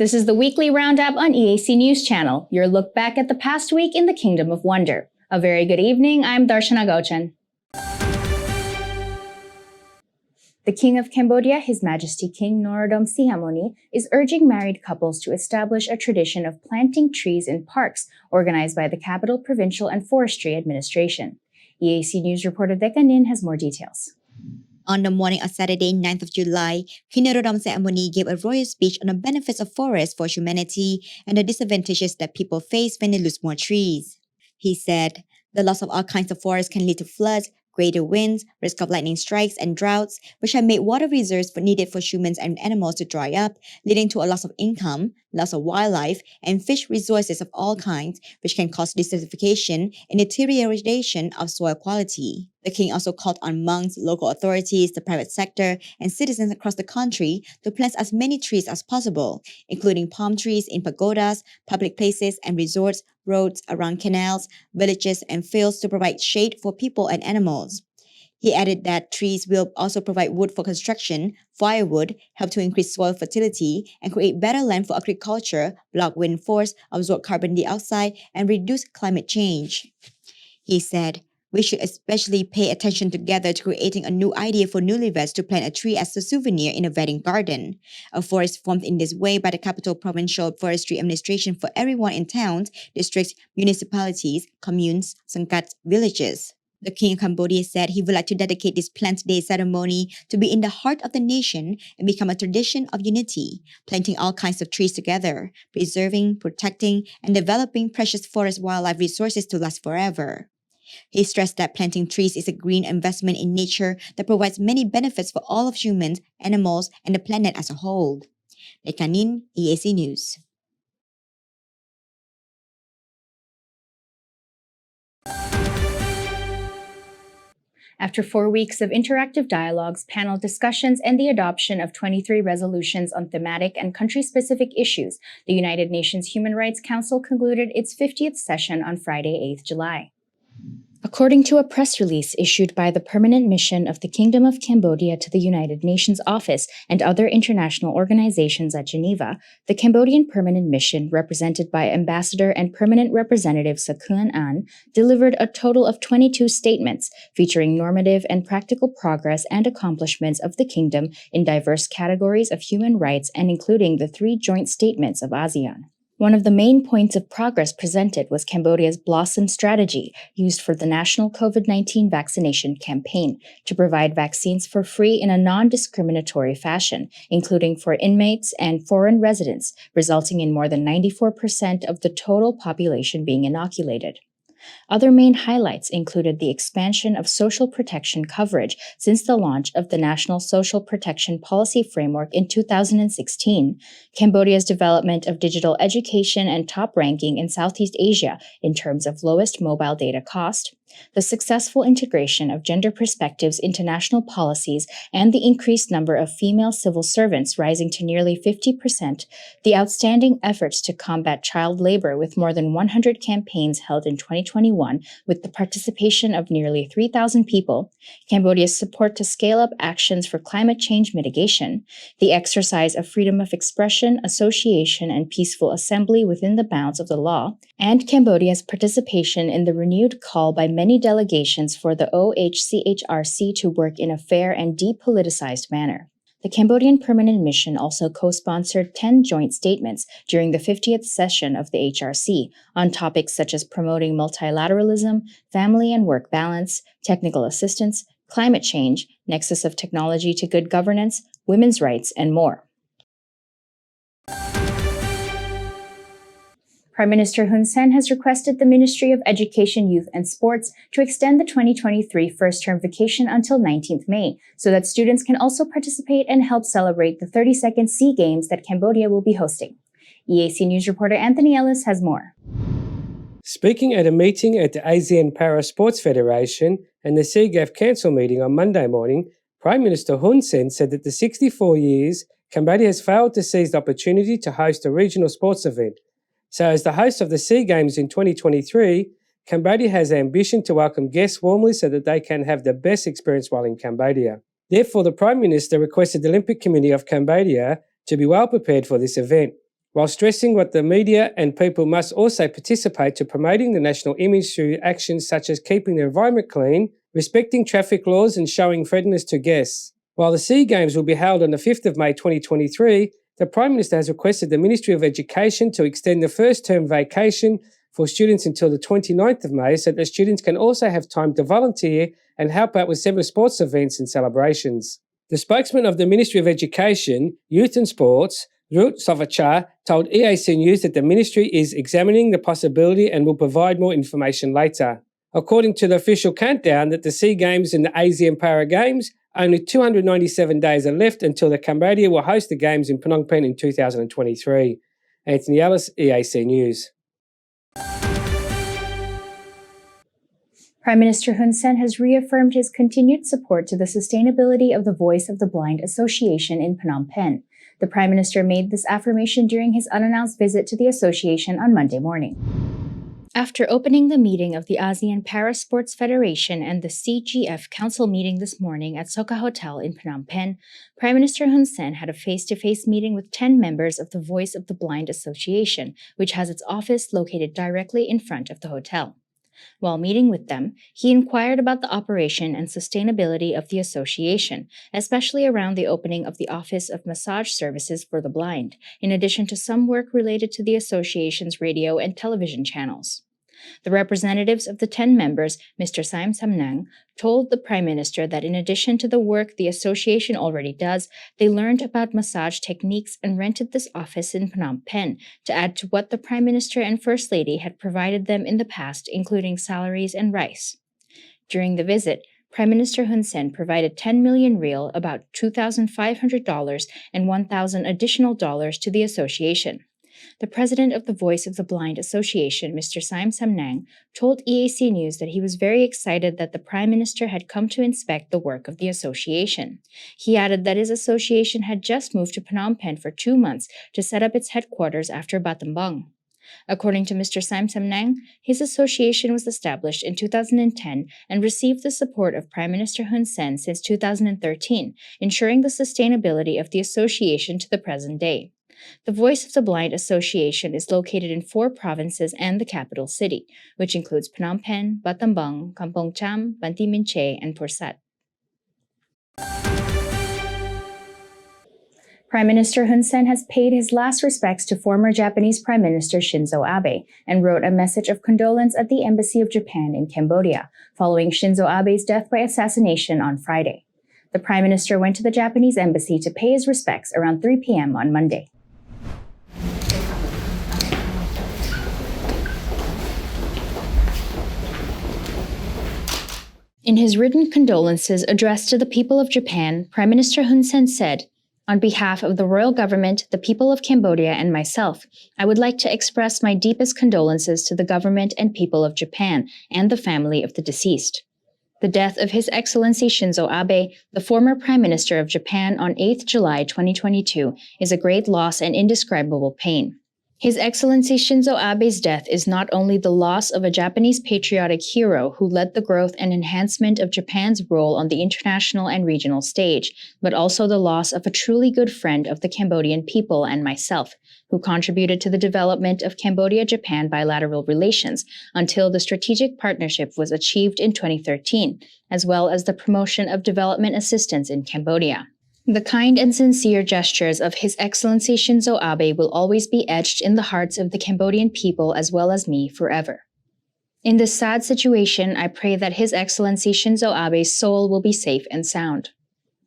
This is the weekly Roundup on EAC News Channel, your look back at the past week in the Kingdom of Wonder. A very good evening, I'm Darshana Gauchan. The King of Cambodia, His Majesty King Norodom Sihamoni, is urging married couples to establish a tradition of planting trees in parks organized by the Capital Provincial and Forestry Administration. EAC News reporter Decca Nin has more details. On the morning of Saturday, 9th of July, King Norodom Sihamoni gave a royal speech on the benefits of forests for humanity and the disadvantages that people face when they lose more trees. He said, "The loss of all kinds of forests can lead to floods, greater winds, risk of lightning strikes, and droughts, which have made water reserves needed for humans and animals to dry up, leading to a loss of income, loss of wildlife, and fish resources of all kinds, which can cause desertification and deterioration of soil quality." The king also called on monks, local authorities, the private sector, and citizens across the country to plant as many trees as possible, including palm trees in pagodas, public places and resorts, roads, around canals, villages, and fields to provide shade for people and animals. He added that trees will also provide wood for construction, firewood, help to increase soil fertility, and create better land for agriculture, block wind force, absorb carbon dioxide, and reduce climate change. He said, "We should especially pay attention together to creating a new idea for newlyweds to plant a tree as a souvenir in a wedding garden. A forest formed in this way by the Capital Provincial Forestry Administration for everyone in towns, districts, municipalities, communes, sangkats, villages." The King of Cambodia said he would like to dedicate this Plant Day ceremony to be in the heart of the nation and become a tradition of unity, planting all kinds of trees together, preserving, protecting, and developing precious forest wildlife resources to last forever. He stressed that planting trees is a green investment in nature that provides many benefits for all of humans, animals, and the planet as a whole. Lekanin, EAC News. After 4 weeks of interactive dialogues, panel discussions, and the adoption of 23 resolutions on thematic and country-specific issues, the United Nations Human Rights Council concluded its 50th session on Friday, 8th July. According to a press release issued by the Permanent Mission of the Kingdom of Cambodia to the United Nations Office and other international organizations at Geneva, the Cambodian Permanent Mission, represented by Ambassador and Permanent Representative Sakun An, delivered a total of 22 statements featuring normative and practical progress and accomplishments of the Kingdom in diverse categories of human rights and including the 3 joint statements of ASEAN. One of the main points of progress presented was Cambodia's Blossom strategy, used for the national COVID-19 vaccination campaign, to provide vaccines for free in a non-discriminatory fashion, including for inmates and foreign residents, resulting in more than 94% of the total population being inoculated. Other main highlights included the expansion of social protection coverage since the launch of the National Social Protection Policy Framework in 2016, Cambodia's development of digital education and top ranking in Southeast Asia in terms of lowest mobile data cost, the successful integration of gender perspectives into national policies and the increased number of female civil servants rising to nearly 50%, the outstanding efforts to combat child labor with more than 100 campaigns held in 2021 with the participation of nearly 3,000 people, Cambodia's support to scale up actions for climate change mitigation, the exercise of freedom of expression, association, and peaceful assembly within the bounds of the law, and Cambodia's participation in the renewed call by many delegations for the OHCHRC to work in a fair and depoliticized manner. The Cambodian Permanent Mission also co-sponsored 10 joint statements during the 50th session of the HRC on topics such as promoting multilateralism, family and work balance, technical assistance, climate change, nexus of technology to good governance, women's rights, and more. Prime Minister Hun Sen has requested the Ministry of Education, Youth and Sports to extend the 2023 first-term vacation until 19th May so that students can also participate and help celebrate the 32nd SEA Games that Cambodia will be hosting. EAC News reporter Anthony Ellis has more. Speaking at a meeting at the ASEAN Para Sports Federation and the CGAF Council meeting on Monday morning, Prime Minister Hun Sen said that the 64 years Cambodia has failed to seize the opportunity to host a regional sports event. So as the host of the SEA Games in 2023, Cambodia has the ambition to welcome guests warmly so that they can have the best experience while in Cambodia. Therefore, the Prime Minister requested the Olympic Committee of Cambodia to be well prepared for this event. while stressing what the media and people must also participate to promoting the national image through actions such as keeping the environment clean, respecting traffic laws and showing friendliness to guests. While the SEA Games will be held on the 5th of May 2023, the Prime Minister has requested the Ministry of Education to extend the first term vacation for students until the 29th of May so that students can also have time to volunteer and help out with several sports events and celebrations. The spokesman of the Ministry of Education, Youth and Sports, Ruth Sovachar, told EAC News that the ministry is examining the possibility and will provide more information later. According to the official countdown that the SEA Games and the ASEAN Para Games, only 297 days are left until the Cambodia will host the Games in Phnom Penh in 2023. Anthony Ellis, EAC News. Prime Minister Hun Sen has reaffirmed his continued support to the sustainability of the Voice of the Blind Association in Phnom Penh. The Prime Minister made this affirmation during his unannounced visit to the association on Monday morning. After opening the meeting of the ASEAN Para Sports Federation and the CGF Council meeting this morning at Soka Hotel in Phnom Penh, Prime Minister Hun Sen had a face-to-face meeting with 10 members of the Voice of the Blind Association, which has its office located directly in front of the hotel. While meeting with them, he inquired about the operation and sustainability of the association, especially around the opening of the Office of Massage Services for the Blind, in addition to some work related to the association's radio and television channels. The representatives of the 10 members, Mr. Saim Samnang, told the Prime Minister that in addition to the work the association already does, they learned about massage techniques and rented this office in Phnom Penh to add to what the Prime Minister and First Lady had provided them in the past, including salaries and rice. During the visit, Prime Minister Hun Sen provided 10 million real, about $2,500, and $1,000 additional dollars to the association. The president of the Voice of the Blind Association, Mr. Saim Samnang, told EAC News that he was very excited that the Prime Minister had come to inspect the work of the association. He added that his association had just moved to Phnom Penh for 2 months to set up its headquarters after Battambang. According to Mr. Saim Samnang, his association was established in 2010 and received the support of Prime Minister Hun Sen since 2013, ensuring the sustainability of the association to the present day. The Voice of the Blind Association is located in 4 provinces and the capital city, which includes Phnom Penh, Battambang, Kampong Cham, Banti Minche, and Pursat. Prime Minister Hun Sen has paid his last respects to former Japanese Prime Minister Shinzo Abe and wrote a message of condolence at the Embassy of Japan in Cambodia, following Shinzo Abe's death by assassination on Friday. The Prime Minister went to the Japanese embassy to pay his respects around 3 p.m. on Monday. In his written condolences addressed to the people of Japan, Prime Minister Hun Sen said, "On behalf of the royal government, the people of Cambodia, and myself, I would like to express my deepest condolences to the government and people of Japan and the family of the deceased." The death of His Excellency Shinzo Abe, the former Prime Minister of Japan, on 8 July 2022 is a great loss and indescribable pain. His Excellency Shinzo Abe's death is not only the loss of a Japanese patriotic hero who led the growth and enhancement of Japan's role on the international and regional stage, but also the loss of a truly good friend of the Cambodian people and myself, who contributed to the development of Cambodia-Japan bilateral relations until the strategic partnership was achieved in 2013, as well as the promotion of development assistance in Cambodia. The kind and sincere gestures of His Excellency Shinzo Abe will always be etched in the hearts of the Cambodian people as well as me forever. In this sad situation, I pray that His Excellency Shinzo Abe's soul will be safe and sound.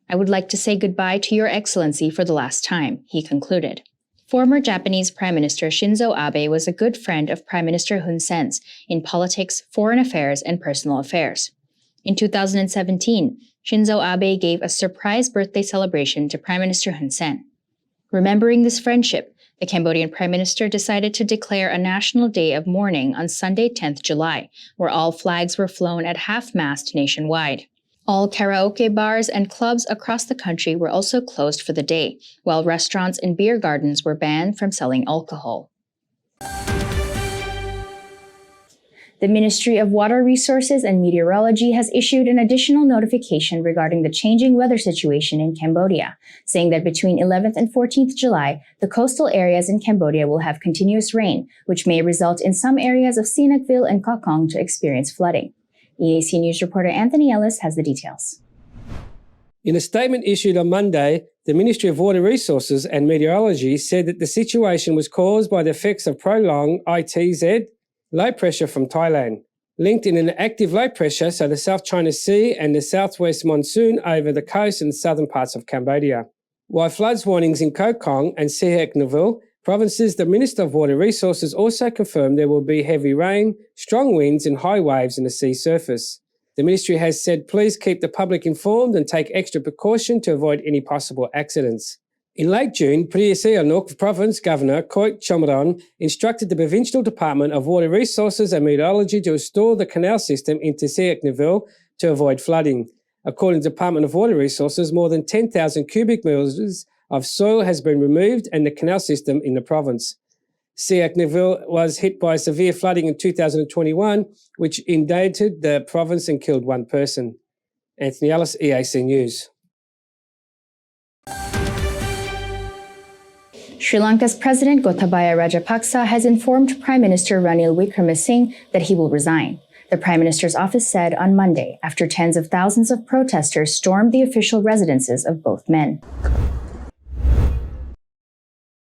I would like to say goodbye to Your Excellency for the last time, he concluded. Former Japanese Prime Minister Shinzo Abe was a good friend of Prime Minister Hun Sen's in politics, foreign affairs, and personal affairs. In 2017, Shinzo Abe gave a surprise birthday celebration to Prime Minister Hun Sen. Remembering this friendship, the Cambodian Prime Minister decided to declare a national day of mourning on Sunday, 10th July, where all flags were flown at half-mast nationwide. All karaoke bars and clubs across the country were also closed for the day, while restaurants and beer gardens were banned from selling alcohol. The Ministry of Water Resources and Meteorology has issued an additional notification regarding the changing weather situation in Cambodia, saying that between 11th and 14th July, the coastal areas in Cambodia will have continuous rain, which may result in some areas of Sinakville and Kokong to experience flooding. EAC News reporter Anthony Ellis has the details. In a statement issued on Monday, the Ministry of Water Resources and Meteorology said that the situation was caused by the effects of prolonged ITZ low pressure from Thailand, linked in an active low pressure, so the South China Sea and the southwest monsoon over the coast and southern parts of Cambodia. While floods warnings in Kokong and Sihanoukville provinces, the Minister of Water Resources also confirmed there will be heavy rain, strong winds and high waves in the sea surface. The ministry has said please keep the public informed and take extra precaution to avoid any possible accidents. In late June, Sihanoukville Province Governor Koik Chomaron instructed the Provincial Department of Water Resources and Meteorology to restore the canal system into Sihanoukville to avoid flooding. According to the Department of Water Resources, more than 10,000 cubic meters of soil has been removed and the canal system in the province. Sihanoukville was hit by severe flooding in 2021, which inundated the province and killed one person. Anthony Ellis, EAC News. Sri Lanka's President Gotabaya Rajapaksa has informed Prime Minister Ranil Wickremesinghe that he will resign. The Prime Minister's office said on Monday, after tens of thousands of protesters stormed the official residences of both men.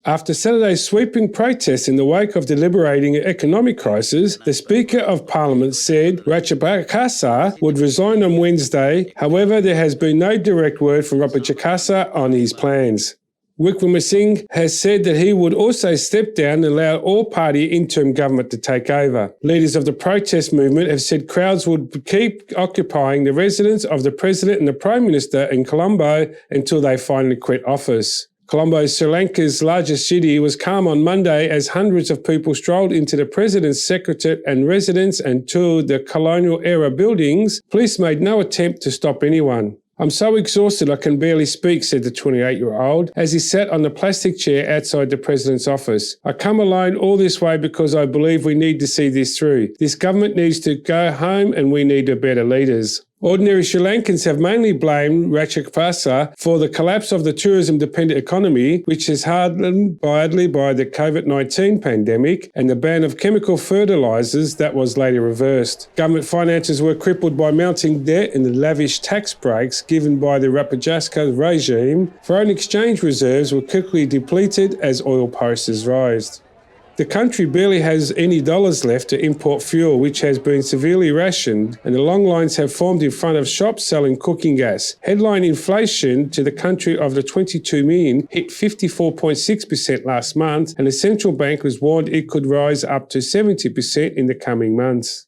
After Saturday's sweeping protests in the wake of the liberating economic crisis, the Speaker of Parliament said Rajapaksa would resign on Wednesday. However, there has been no direct word from Rajapaksa on his plans. Wickremesinghe has said that he would also step down and allow all-party interim government to take over. Leaders of the protest movement have said crowds would keep occupying the residence of the President and the Prime Minister in Colombo until they finally quit office. Colombo, Sri Lanka's largest city, was calm on Monday as hundreds of people strolled into the President's secretariat and residence and toured the colonial-era buildings. Police made no attempt to stop anyone. "I'm so exhausted I can barely speak," said the 28-year-old as he sat on the plastic chair outside the President's office. "I come alone all this way because I believe we need to see this through. This government needs to go home and we need better leaders." Ordinary Sri Lankans have mainly blamed Rajapaksa for the collapse of the tourism-dependent economy, which is hardened badly by the COVID-19 pandemic and the ban of chemical fertilisers that was later reversed. Government finances were crippled by mounting debt and the lavish tax breaks given by the Rajapaksa regime. Foreign exchange reserves were quickly depleted as oil prices rose. The country barely has any dollars left to import fuel, which has been severely rationed, and the long lines have formed in front of shops selling cooking gas. Headline inflation to the country of the 22 million hit 54.6% last month, and the central bank was warned it could rise up to 70% in the coming months.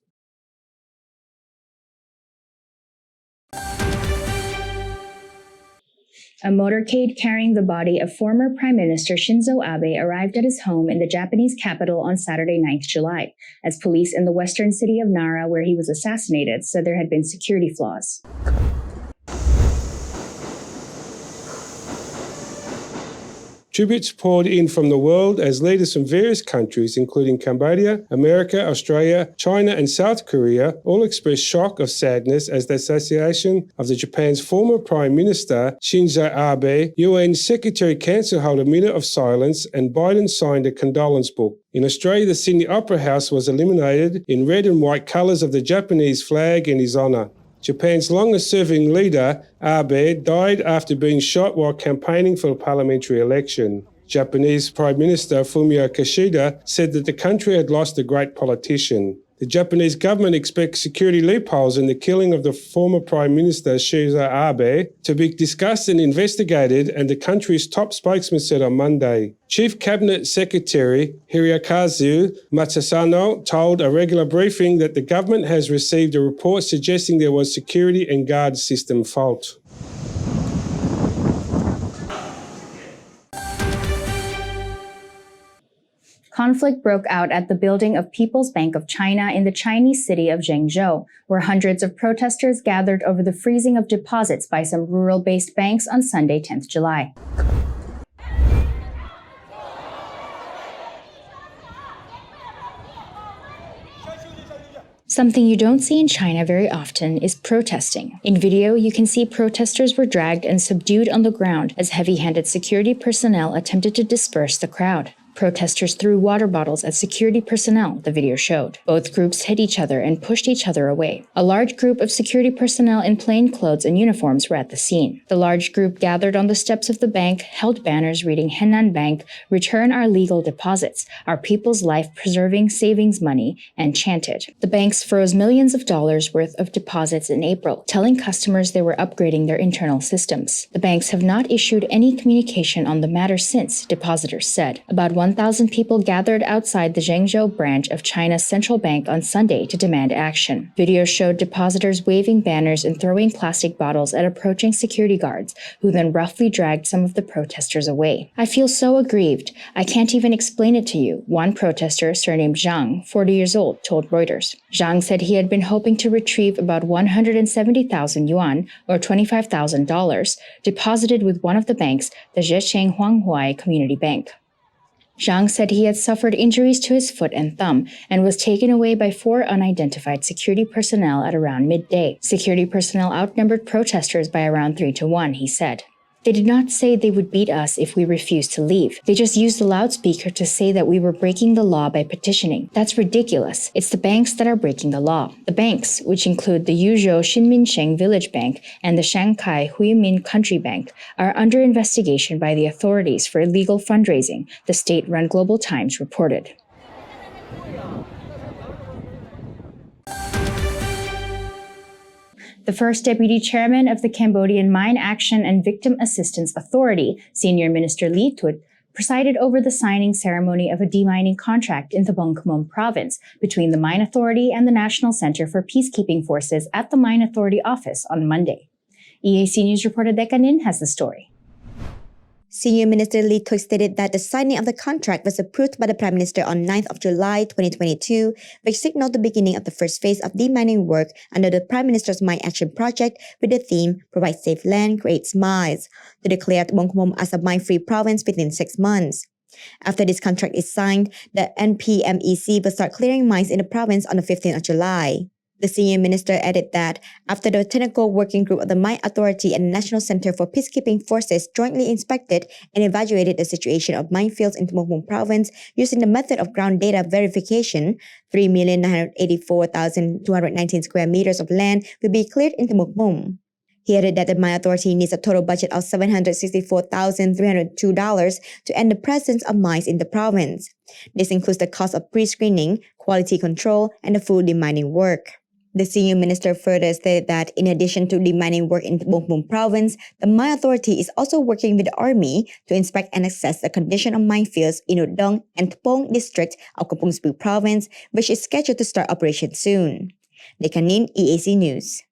A motorcade carrying the body of former Prime Minister Shinzo Abe arrived at his home in the Japanese capital on Saturday, 9th July, as police in the western city of Nara, where he was assassinated, said there had been security flaws. Tributes poured in from the world as leaders from various countries, including Cambodia, America, Australia, China and South Korea, all expressed shock of sadness as the assassination of Japan's former Prime Minister Shinzo Abe. UN Secretary Council held a minute of silence and Biden signed a condolence book. In Australia, the Sydney Opera House was illuminated in red and white colours of the Japanese flag in his honour. Japan's longest-serving leader, Abe, died after being shot while campaigning for a parliamentary election. Japanese Prime Minister Fumio Kishida said that the country had lost a great politician. The Japanese government expects security loopholes in the killing of the former Prime Minister Shinzo Abe to be discussed and investigated, and the country's top spokesman said on Monday. Chief Cabinet Secretary Hirokazu Matsusano told a regular briefing that the government has received a report suggesting there was security and guard system fault. Conflict broke out at the building of People's Bank of China in the Chinese city of Zhengzhou, where hundreds of protesters gathered over the freezing of deposits by some rural-based banks on Sunday, 10th July. Something you don't see in China very often is protesting. In video, you can see protesters were dragged and subdued on the ground as heavy-handed security personnel attempted to disperse the crowd. Protesters threw water bottles at security personnel, the video showed. Both groups hit each other and pushed each other away. A large group of security personnel in plain clothes and uniforms were at the scene. The large group gathered on the steps of the bank, held banners reading Henan Bank, "Return our legal deposits, our people's life-preserving savings money," and chanted. The banks froze millions of dollars worth of deposits in April, telling customers they were upgrading their internal systems. The banks have not issued any communication on the matter since, depositors said. About 1,000 people gathered outside the Zhengzhou branch of China's central bank on Sunday to demand action. Videos showed depositors waving banners and throwing plastic bottles at approaching security guards, who then roughly dragged some of the protesters away. "I feel so aggrieved. I can't even explain it to you," one protester, surnamed Zhang, 40 years old, told Reuters. Zhang said he had been hoping to retrieve about 170,000 yuan, or $25,000, deposited with one of the banks, the Zhejiang Huanghuai Community Bank. Zhang said he had suffered injuries to his foot and thumb and was taken away by 4 unidentified security personnel at around midday. Security personnel outnumbered protesters by around 3-1, he said. "They did not say they would beat us if we refused to leave. They just used the loudspeaker to say that we were breaking the law by petitioning. That's ridiculous. It's the banks that are breaking the law." The banks, which include the Yuzhou Xinminsheng Village Bank and the Shanghai Huimin Country Bank, are under investigation by the authorities for illegal fundraising, the state-run Global Times reported. The first deputy chairman of the Cambodian Mine Action and Victim Assistance Authority, Senior Minister Lee Tut, presided over the signing ceremony of a demining contract in the Bangkomon province between the Mine Authority and the National Center for Peacekeeping Forces at the Mine Authority office on Monday. EAC News reporter Dekanin has the story. Senior Minister Lee Tut stated that the signing of the contract was approved by the Prime Minister on 9th of July 2022, which signaled the beginning of the first phase of demining work under the Prime Minister's Mine Action Project with the theme "Provide Safe Land, Create Smiles," to declare Bangkomon as a mine-free province within 6 months. After this contract is signed, the NPMEC will start clearing mines in the province on the 15th of July. The senior minister added that after the technical working group of the Mine Authority and National Center for Peacekeeping Forces jointly inspected and evaluated the situation of minefields in Bangkomon province using the method of ground data verification, 3,984,219 square meters of land will be cleared in Bangkomon. He added that the Mine Authority needs a total budget of $764,302 to end the presence of mines in the province. This includes the cost of pre-screening, quality control, and the full demining work. The senior minister further stated that in addition to demining work in Bangkomon province, the Mine Authority is also working with the army to inspect and assess the condition of minefields in Udong and Tpong district of Kampong Speu province, which is scheduled to start operation soon. Dekanin, EAC News.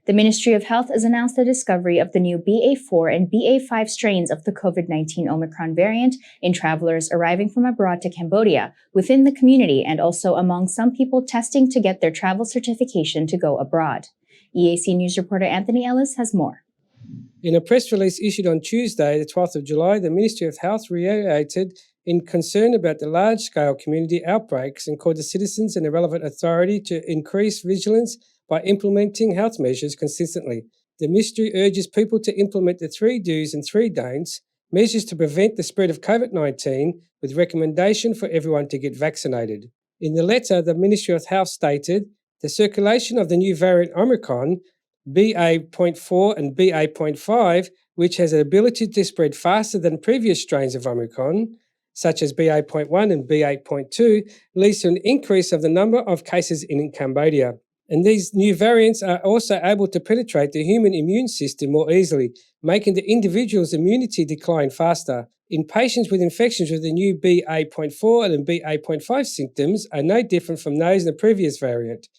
The Ministry of Health has announced the discovery of the new BA4 and BA5 strains of the COVID-19 Omicron variant in travelers arriving from abroad to Cambodia, within the community, and also among some people testing to get their travel certification to go abroad. EAC News reporter Anthony Ellis has more. In a press release issued on Tuesday, the 12th of July, the Ministry of Health reiterated in concern about the large-scale community outbreaks and called the citizens and the relevant authority to increase vigilance by implementing health measures consistently. The ministry urges people to implement the 3 do's and 3 don'ts, measures to prevent the spread of COVID-19, with recommendation for everyone to get vaccinated. In the letter, the Ministry of Health stated, the circulation of the new variant Omicron, BA.4 and BA.5, which has an ability to spread faster than previous strains of Omicron, such as BA.1 and BA.2, leads to an increase of the number of cases in Cambodia. And these new variants are also able to penetrate the human immune system more easily, making the individual's immunity decline faster. In patients with infections with the new BA.4 and BA.5 symptoms are no different from those in the previous variant.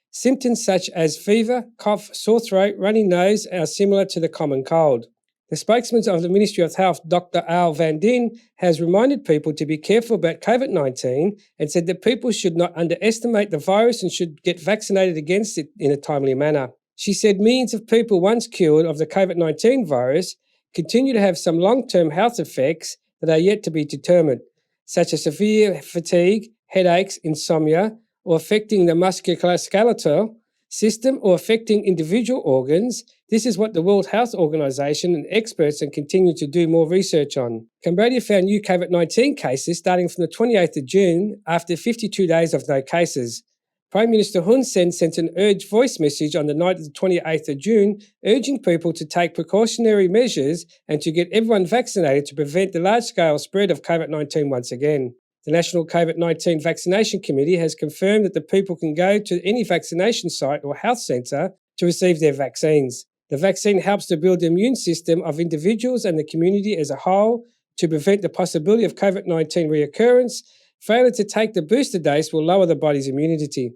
Symptoms such as fever, cough, sore throat, runny nose are similar to the common cold. The spokesman of the Ministry of Health, Dr. Al Van Din, has reminded people to be careful about COVID-19 and said that people should not underestimate the virus and should get vaccinated against it in a timely manner. She said millions of people once cured of the COVID-19 virus continue to have some long-term health effects that are yet to be determined. such as severe fatigue, headaches, insomnia, or affecting the musculoskeletal system or affecting individual organs. This is what the World Health Organization and experts are continuing to do more research on. Cambodia found new COVID-19 cases starting from the 28th of June after 52 days of no cases. Prime Minister Hun Sen sent an urged voice message on the night of the 28th of June, urging people to take precautionary measures and to get everyone vaccinated to prevent the large-scale spread of COVID-19 once again. The National COVID-19 Vaccination Committee has confirmed that the people can go to any vaccination site or health centre to receive their vaccines. The vaccine helps to build the immune system of individuals and the community as a whole to prevent the possibility of COVID-19 reoccurrence. Failure to take the booster dose will lower the body's immunity.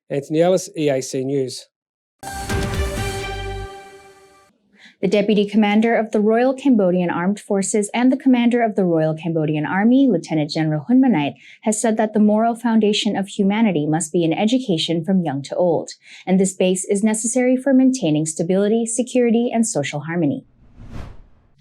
Anthony Ellis, EAC News. The Deputy Commander of the Royal Cambodian Armed Forces and the Commander of the Royal Cambodian Army, Lieutenant General Hun Manait, has said that the moral foundation of humanity must be in education from young to old, and this base is necessary for maintaining stability, security, and social harmony.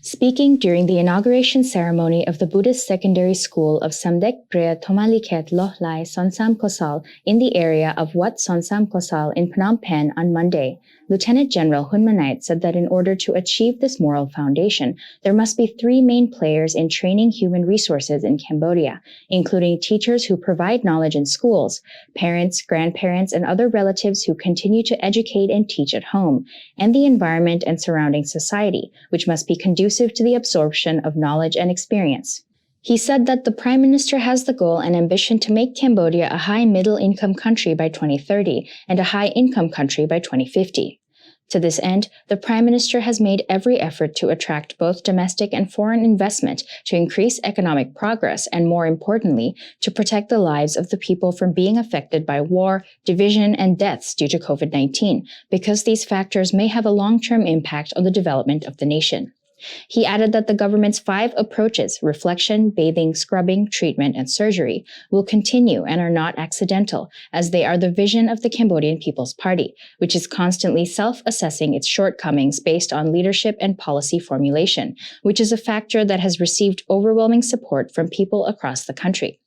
Speaking during the inauguration ceremony of the Buddhist Secondary School of Samdek Preah Thomaliket Loh Lai Sonsam Kosal in the area of Wat Sonsam Kosal in Phnom Penh on Monday, Lieutenant General Hun Manait said that in order to achieve this moral foundation, there must be three main players in training human resources in Cambodia, including teachers who provide knowledge in schools, parents, grandparents, and other relatives who continue to educate and teach at home, and the environment and surrounding society, which must be conducive to the absorption of knowledge and experience. He said that the Prime Minister has the goal and ambition to make Cambodia a high middle-income country by 2030 and a high-income country by 2050. To this end, the Prime Minister has made every effort to attract both domestic and foreign investment to increase economic progress and, more importantly, to protect the lives of the people from being affected by war, division, and deaths due to COVID-19, because these factors may have a long-term impact on the development of the nation. He added that the government's 5 approaches, reflection, bathing, scrubbing, treatment, and surgery, will continue and are not accidental, as they are the vision of the Cambodian People's Party, which is constantly self-assessing its shortcomings based on leadership and policy formulation, which is a factor that has received overwhelming support from people across the country.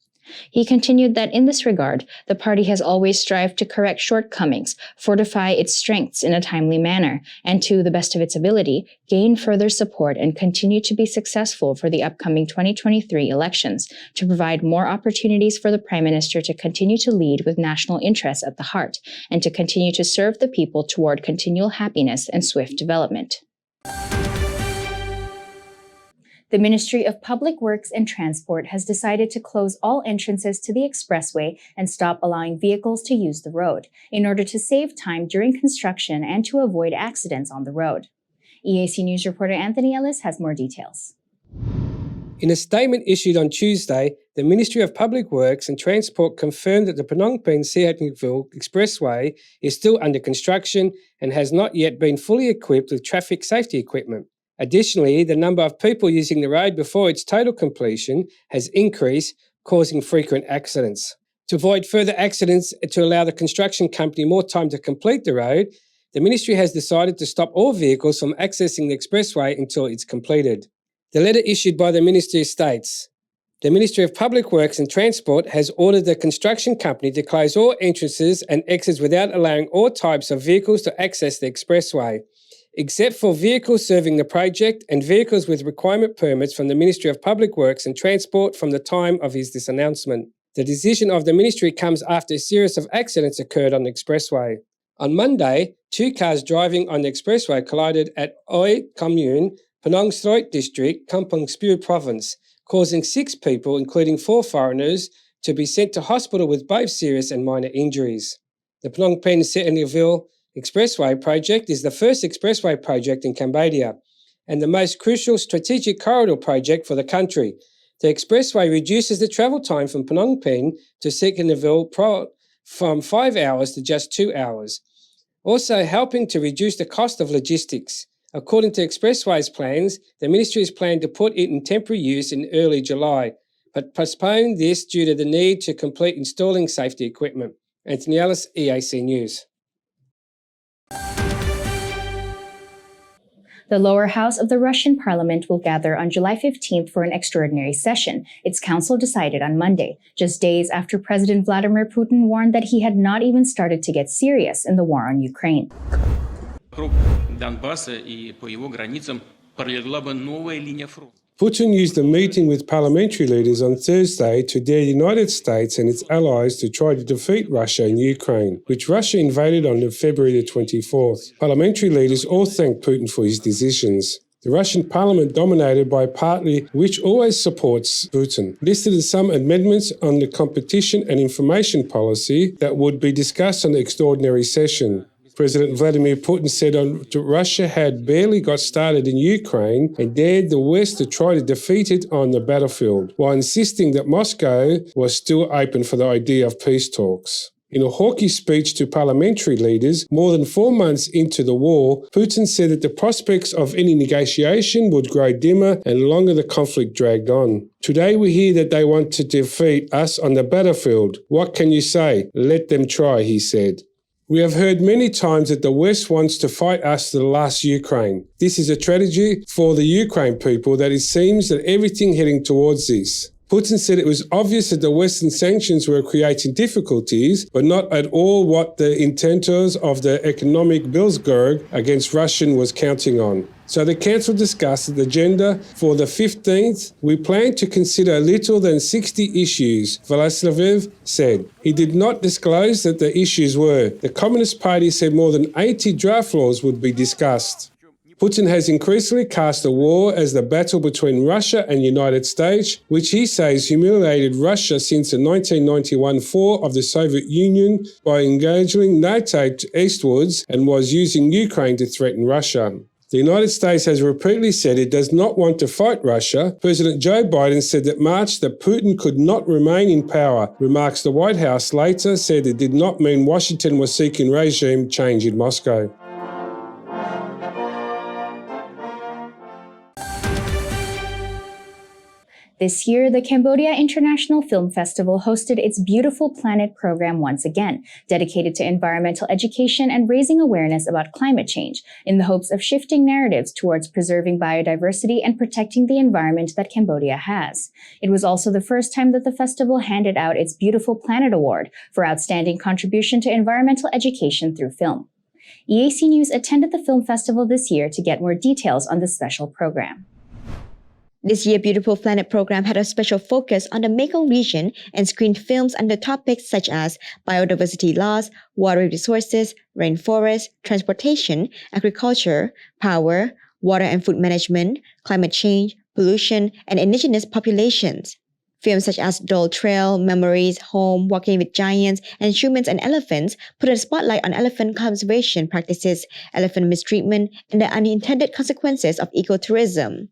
He continued that in this regard, the party has always strived to correct shortcomings, fortify its strengths in a timely manner, and to the best of its ability, gain further support and continue to be successful for the upcoming 2023 elections, to provide more opportunities for the Prime Minister to continue to lead with national interests at the heart, and to continue to serve the people toward continual happiness and swift development. The Ministry of Public Works and Transport has decided to close all entrances to the expressway and stop allowing vehicles to use the road in order to save time during construction and to avoid accidents on the road. EAC News reporter Anthony Ellis has more details. In a statement issued on Tuesday, the Ministry of Public Works and Transport confirmed that the Phnom Penh-Sihanoukville Expressway is still under construction and has not yet been fully equipped with traffic safety equipment. Additionally, the number of people using the road before its total completion has increased, causing frequent accidents. To avoid further accidents and to allow the construction company more time to complete the road, the Ministry has decided to stop all vehicles from accessing the expressway until it's completed. The letter issued by the Ministry states, "The Ministry of Public Works and Transport has ordered the construction company to close all entrances and exits without allowing all types of vehicles to access the expressway, except for vehicles serving the project and vehicles with requirement permits from the Ministry of Public Works and Transport from the time of this announcement." The decision of the Ministry comes after a series of accidents occurred on the expressway. On Monday, 2 cars driving on the expressway collided at Oi Commune, Penang Sroit District, Kampong Speu Province, causing 6 people, including 4 foreigners, to be sent to hospital with both serious and minor injuries. The Phnom Penh-Sihanoukville Expressway project is the first expressway project in Cambodia and the most crucial strategic corridor project for the country. The expressway reduces the travel time from Phnom Penh to Sihanoukville from 5 hours to just 2 hours, also helping to reduce the cost of logistics. According to Expressway's plans, the Ministry is planning to put it in temporary use in early July, but postponed this due to the need to complete installing safety equipment. Anthony Ellis, EAC News. The lower house of the Russian parliament will gather on July 15th for an extraordinary session, its council decided on Monday, just days after President Vladimir Putin warned that he had not even started to get serious in the war on Ukraine. Вокруг Донбасса и по его границам пролегла бы новая линия фронта. Putin used a meeting with parliamentary leaders on Thursday to dare the United States and its allies to try to defeat Russia in Ukraine, which Russia invaded on February the 24th. Parliamentary leaders all thanked Putin for his decisions. The Russian parliament, dominated by a party which always supports Putin, listed some amendments on the competition and information policy that would be discussed on the extraordinary session. President Vladimir Putin said Russia had barely got started in Ukraine and dared the West to try to defeat it on the battlefield, while insisting that Moscow was still open for the idea of peace talks. In a hawkish speech to parliamentary leaders more than 4 months into the war, Putin said that the prospects of any negotiation would grow dimmer and longer the conflict dragged on. Today we hear that they want to defeat us on the battlefield. What can you say? Let them try, he said. We have heard many times that the West wants to fight us to the last Ukraine. This is a tragedy for the Ukraine people that it seems that everything heading towards this. Putin said it was obvious that the Western sanctions were creating difficulties, but not at all what the intentors of the economic Blitzkrieg against Russia was counting on. So the Council discussed the agenda for the 15th. We plan to consider little than 60 issues, Vyacheslav said. He did not disclose that the issues were. The Communist Party said more than 80 draft laws would be discussed. Putin has increasingly cast the war as the battle between Russia and United States, which he says humiliated Russia since the 1991 fall of the Soviet Union by engaging NATO eastwards and was using Ukraine to threaten Russia. The United States has repeatedly said it does not want to fight Russia. President Joe Biden said that March that Putin could not remain in power. Remarks the White House later said it did not mean Washington was seeking regime change in Moscow. This year, the Cambodia International Film Festival hosted its Beautiful Planet program once again, dedicated to environmental education and raising awareness about climate change, in the hopes of shifting narratives towards preserving biodiversity and protecting the environment that Cambodia has. It was also the first time that the festival handed out its Beautiful Planet Award for outstanding contribution to environmental education through film. EAC News attended the film festival this year to get more details on this special program. This year, Beautiful Planet program had a special focus on the Mekong region and screened films under topics such as biodiversity loss, water resources, rainforest, transportation, agriculture, power, water and food management, climate change, pollution, and indigenous populations. Films such as Dole Trail, Memories, Home, Walking with Giants, and Humans and Elephants put a spotlight on elephant conservation practices, elephant mistreatment, and the unintended consequences of ecotourism.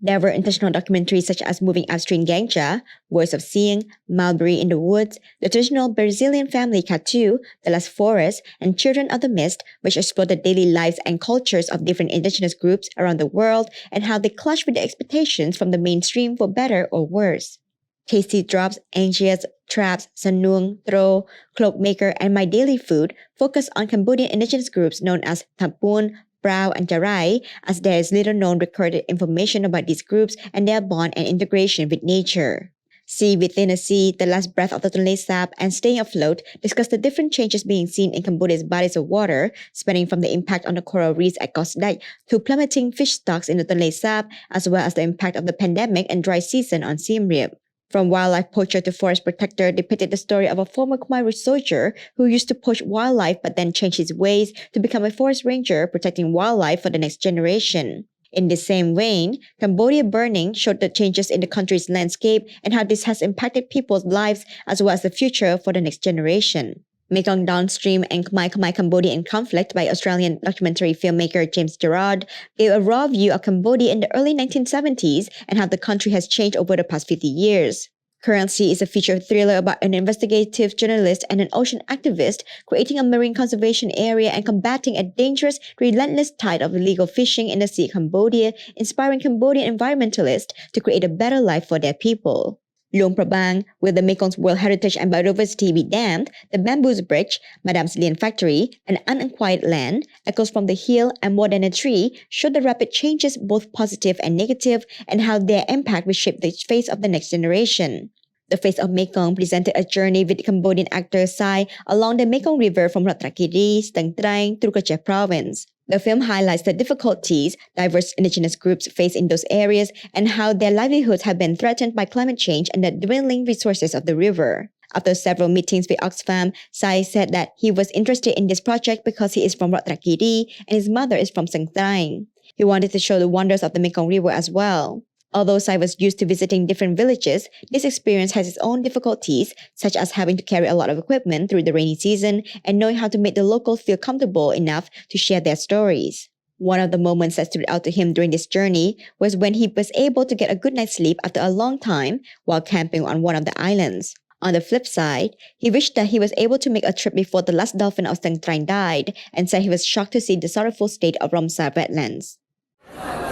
There were intentional documentaries such as Moving Upstream Gangcha, Voice of Seeing, Mulberry in the Woods, the traditional Brazilian family Katu, The Last Forest, and Children of the Mist, which explore the daily lives and cultures of different indigenous groups around the world and how they clash with the expectations from the mainstream for better or worse. Tasty Drops, Anxious, Traps, Sanung, Throw, Cloakmaker, and My Daily Food focus on Cambodian indigenous groups known as Thapun, Brow, and Jarai, as there is little known recorded information about these groups and their bond and integration with nature. Sea Within a Sea, The Last Breath of the Tonle Sap, and Staying Afloat discuss the different changes being seen in Cambodia's bodies of water, spanning from the impact on the coral reefs at Kosdai to plummeting fish stocks in the Tonle Sap, as well as the impact of the pandemic and dry season on Siem Reap. From wildlife poacher to forest protector depicted the story of a former Khmer soldier who used to poach wildlife but then changed his ways to become a forest ranger protecting wildlife for the next generation. In the same vein, Cambodia Burning showed the changes in the country's landscape and how this has impacted people's lives as well as the future for the next generation. Mekong Downstream and Khmer Cambodia in Conflict by Australian documentary filmmaker James Gerard gave a raw view of Cambodia in the early 1970s and how the country has changed over the past 50 years. Currency is a feature thriller about an investigative journalist and an ocean activist creating a marine conservation area and combating a dangerous, relentless tide of illegal fishing in the Sea of Cambodia, inspiring Cambodian environmentalists to create a better life for their people. Luang Prabang, will the Mekong's World Heritage and Biodiversity be dammed, the Bamboos Bridge, Madame's Lian Factory, and Unacquired Land, Echoes from the Hill, and More Than a Tree show the rapid changes, both positive and negative, and how their impact will shape the face of the next generation. The Face of Mekong presented a journey with Cambodian actor Sai along the Mekong River from Ratchathani, Stang Traing to Kaceh Province. The film highlights the difficulties diverse indigenous groups face in those areas and how their livelihoods have been threatened by climate change and the dwindling resources of the river. After several meetings with Oxfam, Sai said that he was interested in this project because he is from Ratchathani and his mother is from Stang Traing. He wanted to show the wonders of the Mekong River as well. Although Sai was used to visiting different villages, this experience has its own difficulties, such as having to carry a lot of equipment through the rainy season and knowing how to make the locals feel comfortable enough to share their stories. One of the moments that stood out to him during this journey was when he was able to get a good night's sleep after a long time while camping on one of the islands. On the flip side, he wished that he was able to make a trip before the last dolphin of Stang Traing died and said he was shocked to see the sorrowful state of Ramsar wetlands.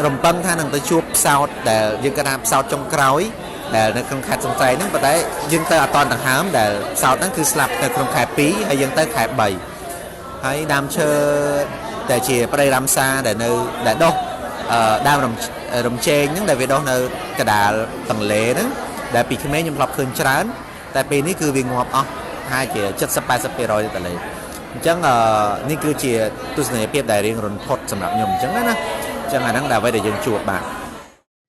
រំពឹងថានឹងទៅជួបផ្សោតដែលយើងគាត់ថាផ្សោតចុងក្រោយដែលនៅក្នុងខេត្តសង្ត្រៃហ្នឹងប៉ុន្តែយើងទៅអត់តដង្ហើមដែលផ្សោតហ្នឹងគឺស្លាប់នៅក្នុងខែ2ហើយយើងទៅខែ3ហើយដើមឈើដែលជាព្រៃរ៉ាំសាដែលនៅដែលដុះដើមរំជែងហ្នឹងដែលវាដុះនៅកណ្ដាលទន្លេហ្នឹងដែលពីក្មេងខ្ញុំធ្លាប់ឃើញច្រើនតែពេលនេះគឺវាងាប់អស់ហើយជា 70-80% ទៅទន្លេអញ្ចឹងនេះគឺជាទស្សនីយភាពដែលរៀងរន្ធត់សម្រាប់ខ្ញុំអញ្ចឹងណា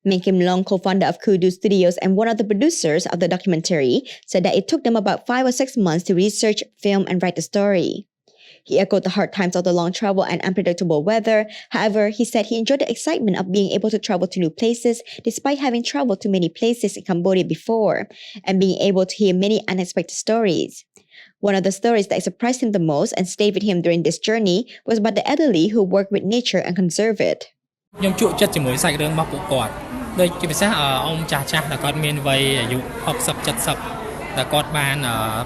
Min Kim Long, co-founder of Kudu Studios and one of the producers of the documentary, said that it took them about 5 or 6 months to research, film, and write the story. He echoed the hard times of the long travel and unpredictable weather. However, he said he enjoyed the excitement of being able to travel to new places despite having traveled to many places in Cambodia before and being able to hear many unexpected stories. One of the stories that surprised him the most and stayed with him during this journey was about the elderly who work with nature and conserve it. ខ្ញុំជួបចិត្តជាមួយសាច់រឿងរបស់ពួកគាត់ដូចជាពិសេសអង្គចាស់ចាស់ដែលគាត់មានវ័យអាយុ 60 70 តែគាត់បាន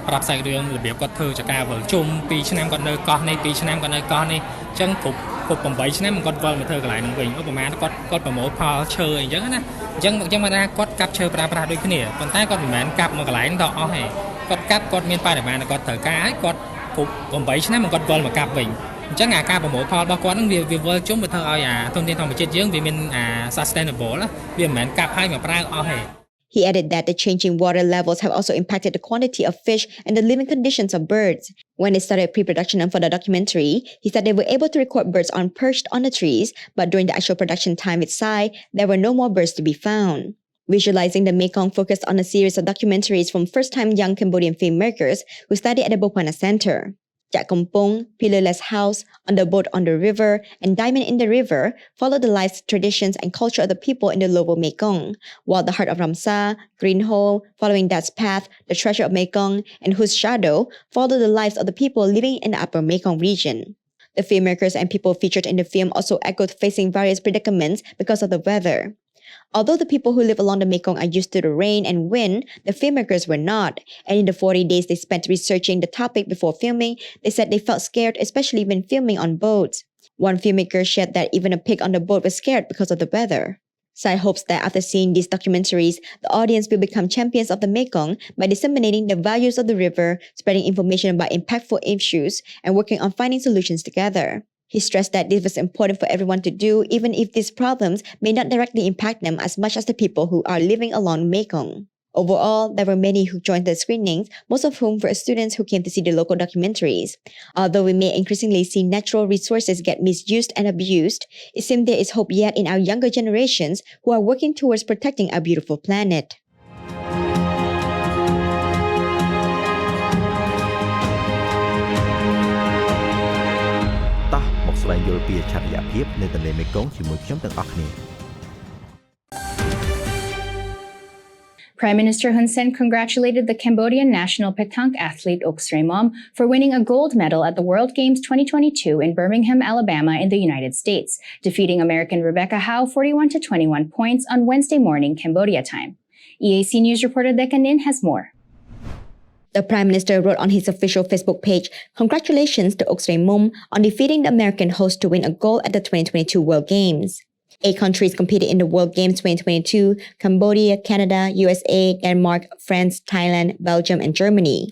ប្រាប់សាច់រឿងរបៀបគាត់ធ្វើចការវិលជុំ 2 ឆ្នាំគាត់នៅកោះនេះ 2 ឆ្នាំគាត់នៅកោះនេះអញ្ចឹងគ្រប់8 ឆ្នាំគាត់វិលមកធ្វើកន្លែងហ្នឹងវិញឧបមាគាត់ប្រមូលផលឈើអីចឹងណាអញ្ចឹងមកថាគាត់កាប់ឈើប្រើប្រាស់ដូចគ្នាប៉ុន្តែគាត់មិនមែនកាប់មកកន្លែងដល់អស់ទេគាត់កាប់គាត់មានបរិមាណគាត់ត្រូវការហើយគាត់គ្រប់8 ឆ្នាំគាត់វិលមកកាប់វិញ sustainable វាមិនមែនកាប់ហើយមកប្រើអស់ទេ He added that the changing water levels have also impacted the quantity of fish and the living conditions of birds. When they started pre-production for the documentary, he said they were able to record birds perched on the trees, but during the actual production time with Sai, there were no more birds to be found. Visualizing the Mekong focused on a series of documentaries from first-time young Cambodian filmmakers who studied at the Bopana Center. Jak Kompong, Pillarless House, On the Boat on the River, and Diamond in the River follow the lives, traditions, and culture of the people in the lower Mekong, while The Heart of Ramsar, Green Hole, Following Dad's Path, The Treasure of Mekong, and Whose Shadow follow the lives of the people living in the upper Mekong region. The filmmakers and people featured in the film also echoed facing various predicaments because of the weather. Although the people who live along the Mekong are used to the rain and wind, the filmmakers were not. And in the 40 days they spent researching the topic before filming, they said they felt scared, especially when filming on boats. One filmmaker shared that even a pig on the boat was scared because of the weather. Sai hopes that after seeing these documentaries, the audience will become champions of the Mekong by disseminating the values of the river, spreading information about impactful issues, and working on finding solutions together. He stressed that this was important for everyone to do, even if these problems may not directly impact them as much as the people who are living along Mekong. Overall, there were many who joined the screenings, most of whom were students who came to see the local documentaries. Although we may increasingly see natural resources get misused and abused, it seems there is hope yet in our younger generations who are working towards protecting our beautiful planet. Prime Minister Hun Sen congratulated the Cambodian national petanque athlete Ok Sreimom for winning a gold medal at the World Games 2022 in Birmingham, Alabama in the United States, defeating American Rebecca Howe 41-21 points on Wednesday morning Cambodia time. EAC News reporter Decca Nin has more. The Prime Minister wrote on his official Facebook page, "Congratulations to Ok Sreimom on defeating the American host to win a gold at the 2022 World Games." 8 countries competed in the World Games 2022: Cambodia, Canada, USA, Denmark, France, Thailand, Belgium, and Germany.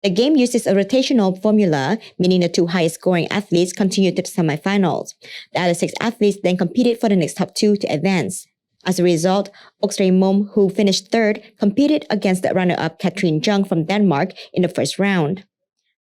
The game uses a rotational formula, meaning the 2 highest scoring athletes continue to the semifinals. The other 6 athletes then competed for the next top 2 to advance. As a result, Mom, who finished 3rd, competed against the runner-up Katrin Jung from Denmark in the first round.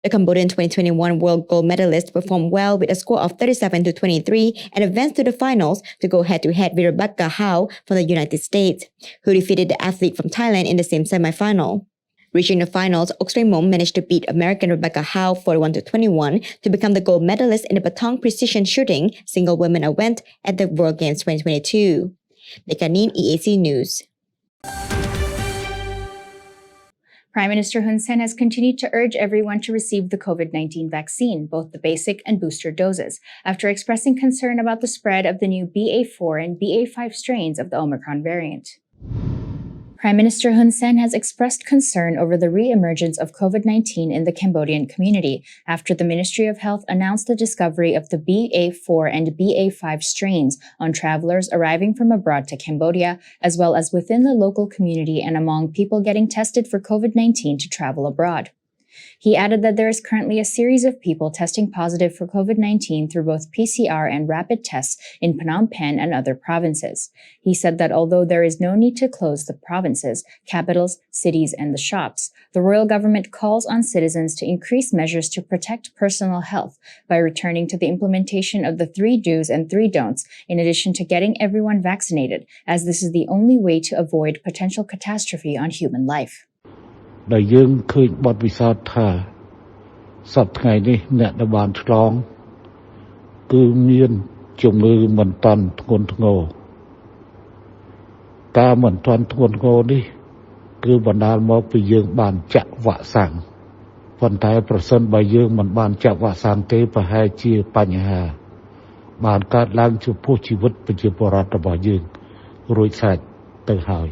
The Cambodian 2021 world gold medalist performed well with a score of 37-23 and advanced to the finals to go head-to-head with Rebecca Howe from the United States, who defeated the athlete from Thailand in the same semifinal. Reaching the finals, Mom managed to beat American Rebecca Howe 41-21 to become the gold medalist in the baton precision shooting single women event at the World Games 2022. Bekanin, EAC News. Prime Minister Hun Sen has continued to urge everyone to receive the COVID-19 vaccine, both the basic and booster doses, after expressing concern about the spread of the new BA4 and BA5 strains of the Omicron variant. Prime Minister Hun Sen has expressed concern over the re-emergence of COVID-19 in the Cambodian community after the Ministry of Health announced the discovery of the BA4 and BA5 strains on travelers arriving from abroad to Cambodia, as well as within the local community and among people getting tested for COVID-19 to travel abroad. He added that there is currently a series of people testing positive for COVID-19 through both PCR and rapid tests in Phnom Penh and other provinces. He said that although there is no need to close the provinces, capitals, cities, and the shops, the royal government calls on citizens to increase measures to protect personal health by returning to the implementation of the 3 do's and 3 don'ts, in addition to getting everyone vaccinated, as this is the only way to avoid potential catastrophe on human life. ដែលយើងឃើញបទពិសោធន៍ថាសប្តាហ៍នេះអ្នកដែលបានឆ្លងគឺមានជំងឺមិនតាន់ធ្ងន់ធ្ងរការមិនតាន់ធ្ងន់ធ្ងរនេះគឺបណ្ដាលមកពីយើងបានចាក់វ៉ាក់សាំងប៉ុន្តែប្រសិនបើយើងមិនបានចាក់វ៉ាក់សាំងទេប្រហែលជាបញ្ហាបានកើតឡើងចំពោះជីវិតប្រជាពលរដ្ឋរបស់យើងរួចស្រេចទៅហើយ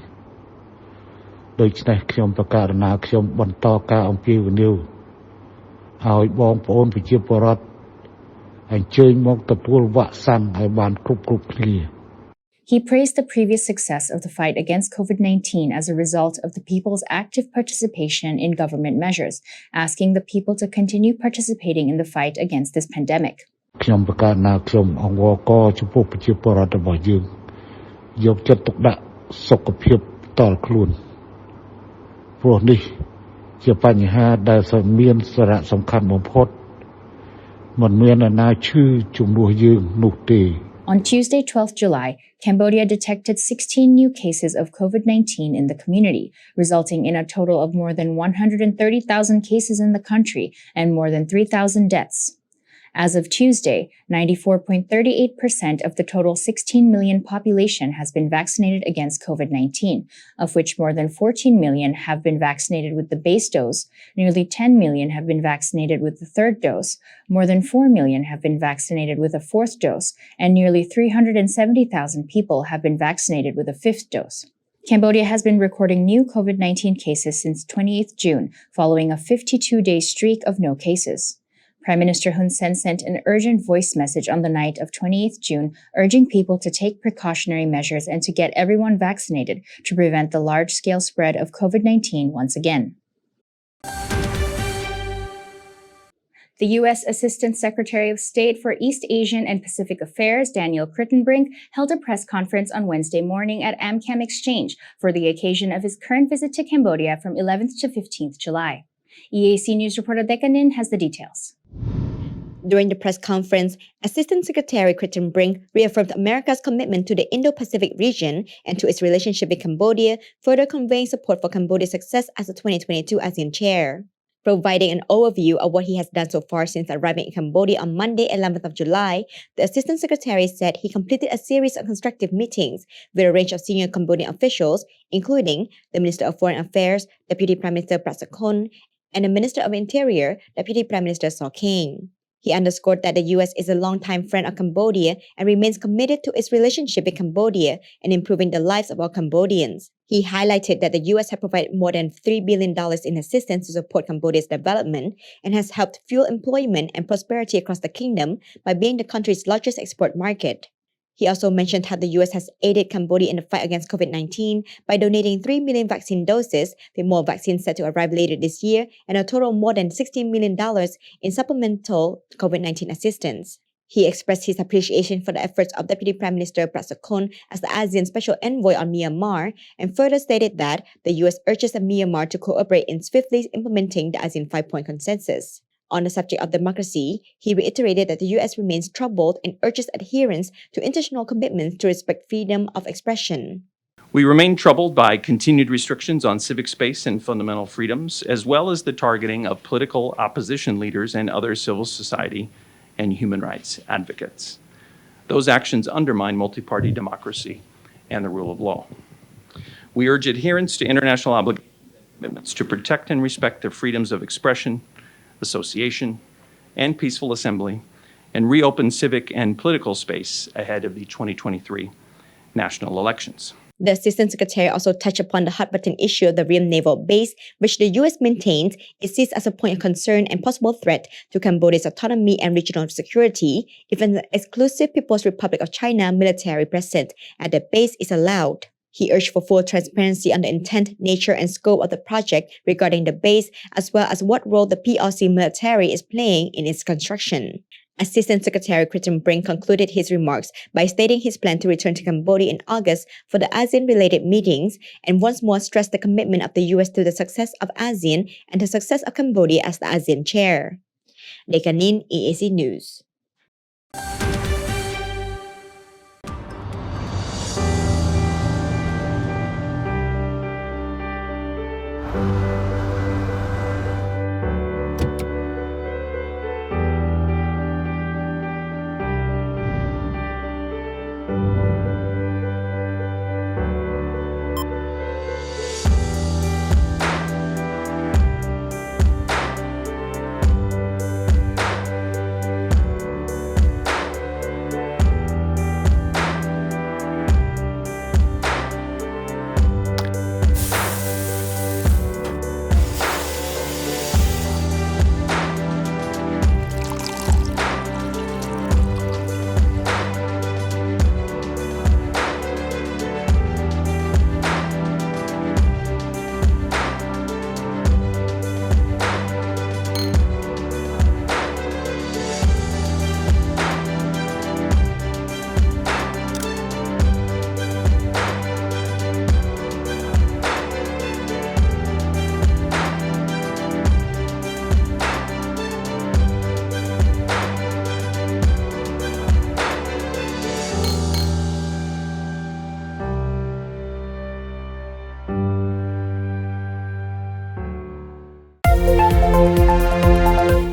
ដូច្នេះខ្ញុំប្រកាសណាខ្ញុំបន្តការអំពាវនាវឲ្យបងប្អូនប្រជាពលរដ្ឋអញ្ជើញមកទទួលវ៉ាក់សាំងឲ្យបានគ្រប់គ្នា He praised the previous success of the fight against COVID-19 as a result of the people's active participation in government measures, asking the people to continue participating in the fight against this pandemic. ខ្ញុំប្រកាសណាខ្ញុំអង្វរករចំពោះប្រជាពលរដ្ឋរបស់យើងយកចិត្តទុកដាក់សុខភាពតលខ្លួនព្រោះនេះជាបញ្ហាដែលមានសារៈសំខាន់បំផុតមិនមានអ្នកណាឈឺជំនួសយើងនោះទេ On Tuesday, 12th July, Cambodia detected 16 new cases of COVID-19 in the community, resulting in a total of more than 130,000 cases in the country and more than 3,000 deaths. As of Tuesday, 94.38% of the total 16 million population has been vaccinated against COVID-19, of which more than 14 million have been vaccinated with the base dose, nearly 10 million have been vaccinated with the 3rd dose, more than 4 million have been vaccinated with a 4th dose, and nearly 370,000 people have been vaccinated with a 5th dose. Cambodia has been recording new COVID-19 cases since 28th June, following a 52-day streak of no cases. Prime Minister Hun Sen sent an urgent voice message on the night of 28th June, urging people to take precautionary measures and to get everyone vaccinated to prevent the large-scale spread of COVID-19 once again. The U.S. Assistant Secretary of State for East Asian and Pacific Affairs, Daniel Crittenbrink, held a press conference on Wednesday morning at AmCham Exchange for the occasion of his current visit to Cambodia from 11th to 15th July. EAC News reporter Dekanin has the details. During the press conference, Assistant Secretary Crittenbrink reaffirmed America's commitment to the Indo-Pacific region and to its relationship with Cambodia, further conveying support for Cambodia's success as the 2022 ASEAN chair. Providing an overview of what he has done so far since arriving in Cambodia on Monday, 11th of July, the Assistant Secretary said he completed a series of constructive meetings with a range of senior Cambodian officials, including the Minister of Foreign Affairs, Deputy Prime Minister Prasakhon, and the Minister of Interior, Deputy Prime Minister Saw King. He underscored that the U.S. is a longtime friend of Cambodia and remains committed to its relationship with Cambodia and improving the lives of all Cambodians. He highlighted that the U.S. has provided more than $3 billion in assistance to support Cambodia's development and has helped fuel employment and prosperity across the kingdom by being the country's largest export market. He also mentioned how the US has aided Cambodia in the fight against COVID-19 by donating 3 million vaccine doses, with more vaccines set to arrive later this year, and a total of more than $16 million in supplemental COVID-19 assistance. He expressed his appreciation for the efforts of Deputy Prime Minister Prat Sakhonn as the ASEAN Special Envoy on Myanmar, and further stated that the US urges Myanmar to cooperate in swiftly implementing the ASEAN 5-point consensus. On the subject of democracy, he reiterated that the US remains troubled and urges adherence to international commitments to respect freedom of expression. We remain troubled by continued restrictions on civic space and fundamental freedoms, as well as the targeting of political opposition leaders and other civil society and human rights advocates. Those actions undermine multi-party democracy and the rule of law. We urge adherence to international obligations and commitments to protect and respect the freedoms of expression, association, and peaceful assembly, and reopen civic and political space ahead of the 2023 national elections. The Assistant Secretary also touched upon the hot-button issue of the Ream Naval Base, which the US maintains it sees as a point of concern and possible threat to Cambodia's autonomy and regional security if an exclusive People's Republic of China military presence at the base is allowed. He urged for full transparency on the intent, nature, and scope of the project regarding the base, as well as what role the PRC military is playing in its construction. Assistant Secretary Kriten Brink concluded his remarks by stating his plan to return to Cambodia in August for the ASEAN-related meetings, and once more stressed the commitment of the US to the success of ASEAN and the success of Cambodia as the ASEAN chair. Dekanin, EAC News.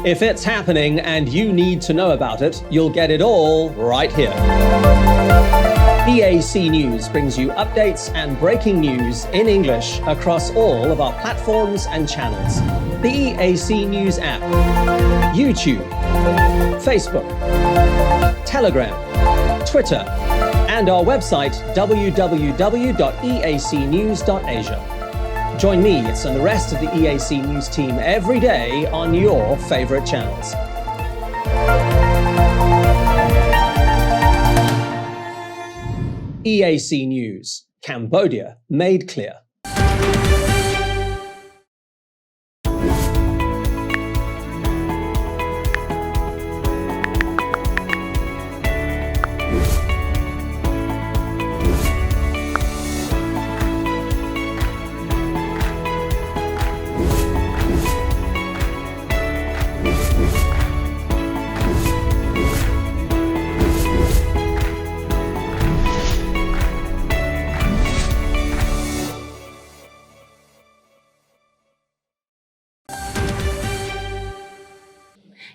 If it's happening and you need to know about it, you'll get it all right here. EAC News brings you updates and breaking news in English across all of our platforms and channels. The EAC News app, YouTube, Facebook, Telegram, Twitter, and our website www.eacnews.asia. Join me and the rest of the EAC News team every day on your favorite channels. EAC News, Cambodia made clear.